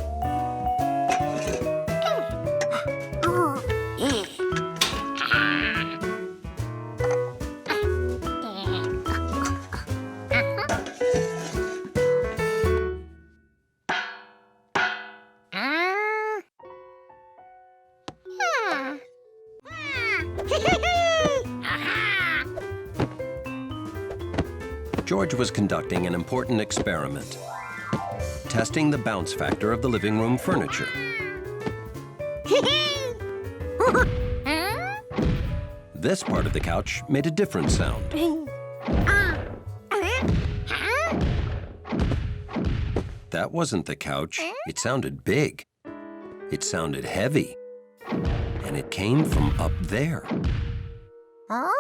George was conducting an important experiment, testing the bounce factor of the living room furniture. This part of the couch made a different sound. That wasn't the couch. It sounded big. It sounded heavy. And it came from up there. Huh?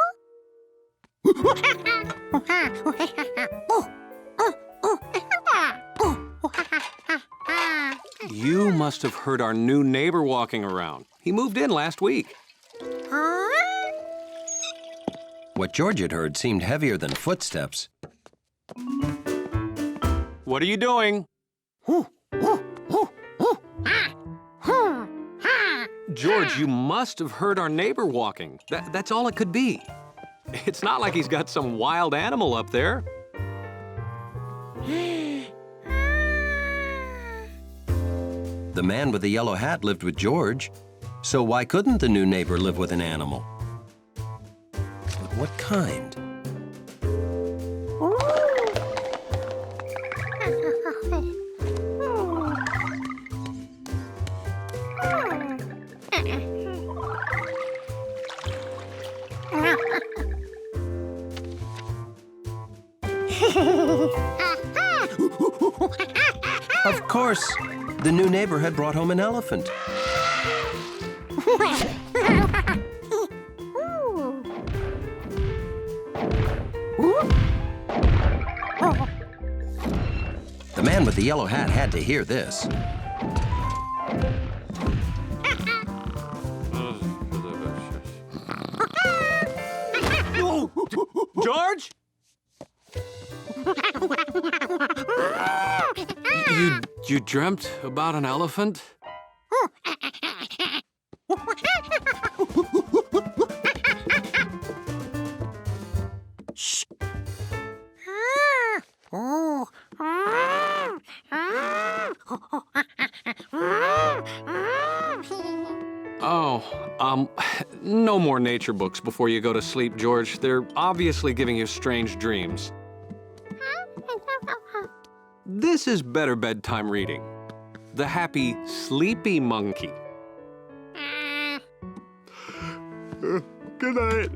You must have heard our new neighbor walking around. He moved in last week. Huh? What George had heard seemed heavier than footsteps. What are you doing? George, you must have heard our neighbor walking. That's all it could be. It's not like he's got some wild animal up there. The man with the yellow hat lived with George, so why couldn't the new neighbor live with an animal? But what kind? Of course, the new neighbor had brought home an elephant. The man with the yellow hat had to hear this. George? You dreamt about an elephant? Shh. Oh, no more nature books before you go to sleep, George. They're obviously giving you strange dreams. This is better bedtime reading. The Happy Sleepy Monkey. Good night.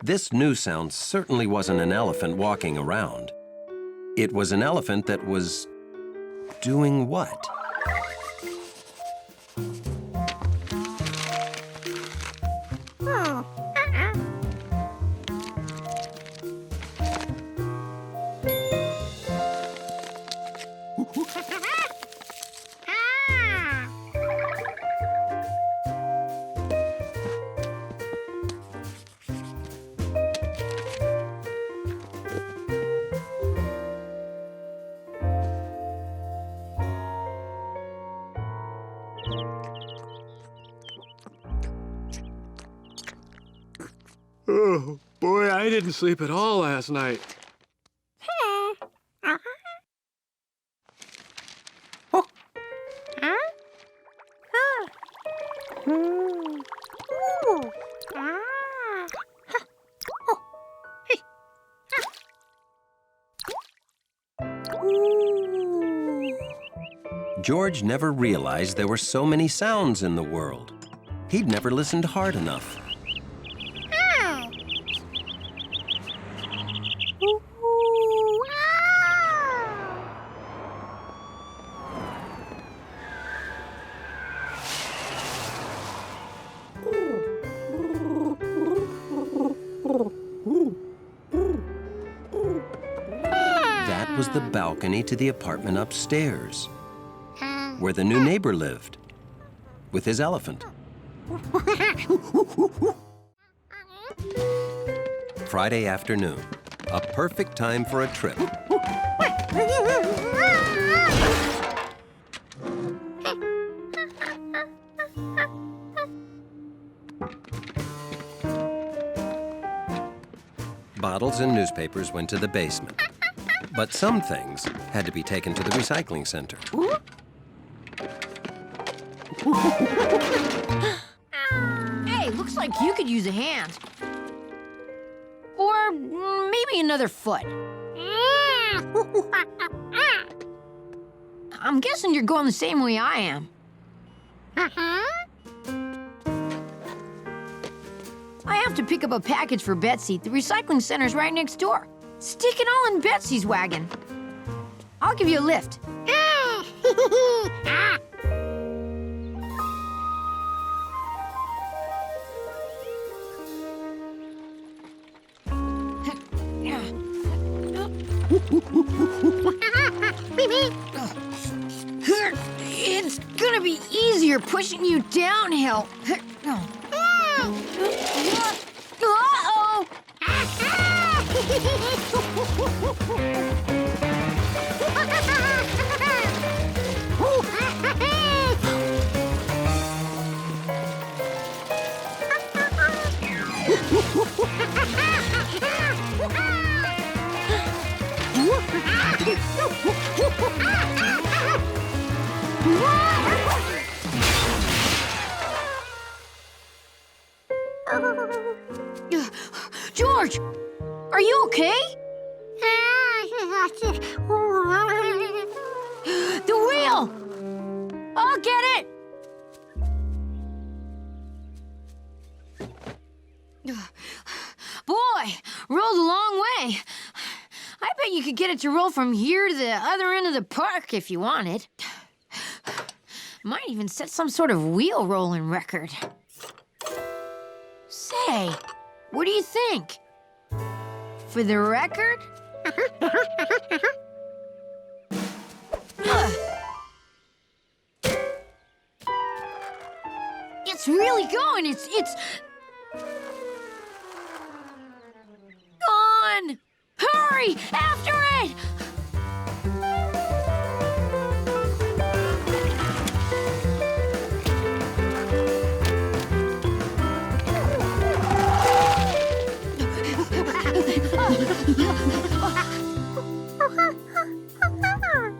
This new sound certainly wasn't an elephant walking around. It was an elephant that was doing what? Oh, boy, I didn't sleep at all last night. George never realized there were so many sounds in the world. He'd never listened hard enough. That was the balcony to the apartment upstairs, where the new neighbor lived, with his elephant. Friday afternoon, a perfect time for a trip. Bottles and newspapers went to the basement, but some things had to be taken to the recycling center. Hey, looks like you could use a hand. Or maybe another foot. I'm guessing you're going the same way I am. I have to pick up a package for Betsy. The recycling center's right next door. Stick it all in Betsy's wagon. I'll give you a lift. It's gonna be easier pushing you downhill. Uh-oh! George, are you okay? The wheel! I'll get it! Boy, rolled a long way. I bet you could get it to roll from here to the other end of the park if you wanted. Might even set some sort of wheel rolling record. Say, what do you think? For the record? It's really going. It's gone. Hurry, after it!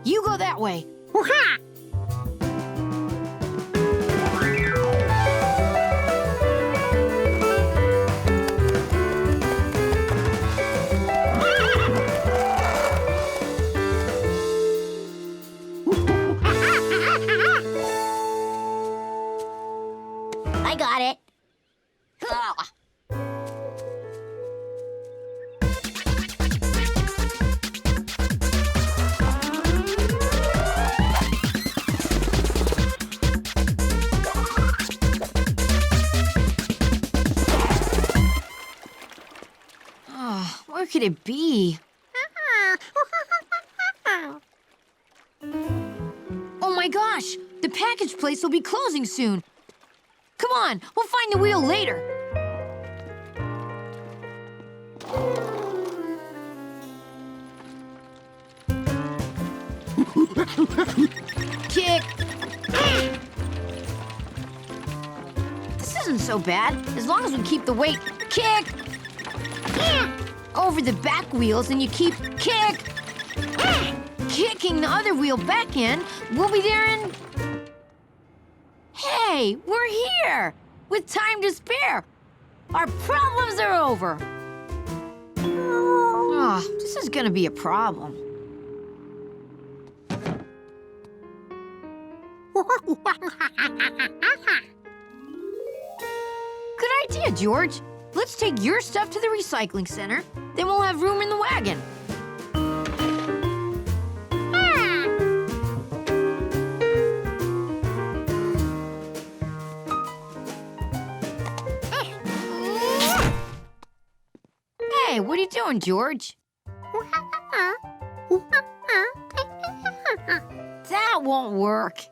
You go that way. I got it. Where could it be? Oh my gosh! The package place will be closing soon. Come on, we'll find the wheel later. Kick. This isn't so bad, as long as we keep the weight. Kick. Over the back wheels and you keep kick. Kicking the other wheel back in, we'll be there in... Hey, we're here! With time to spare. Our problems are over. Oh, this is gonna be a problem. Good idea, George. Let's take your stuff to the recycling center. Then we'll have room in the wagon. Hey, what are you doing, George? That won't work.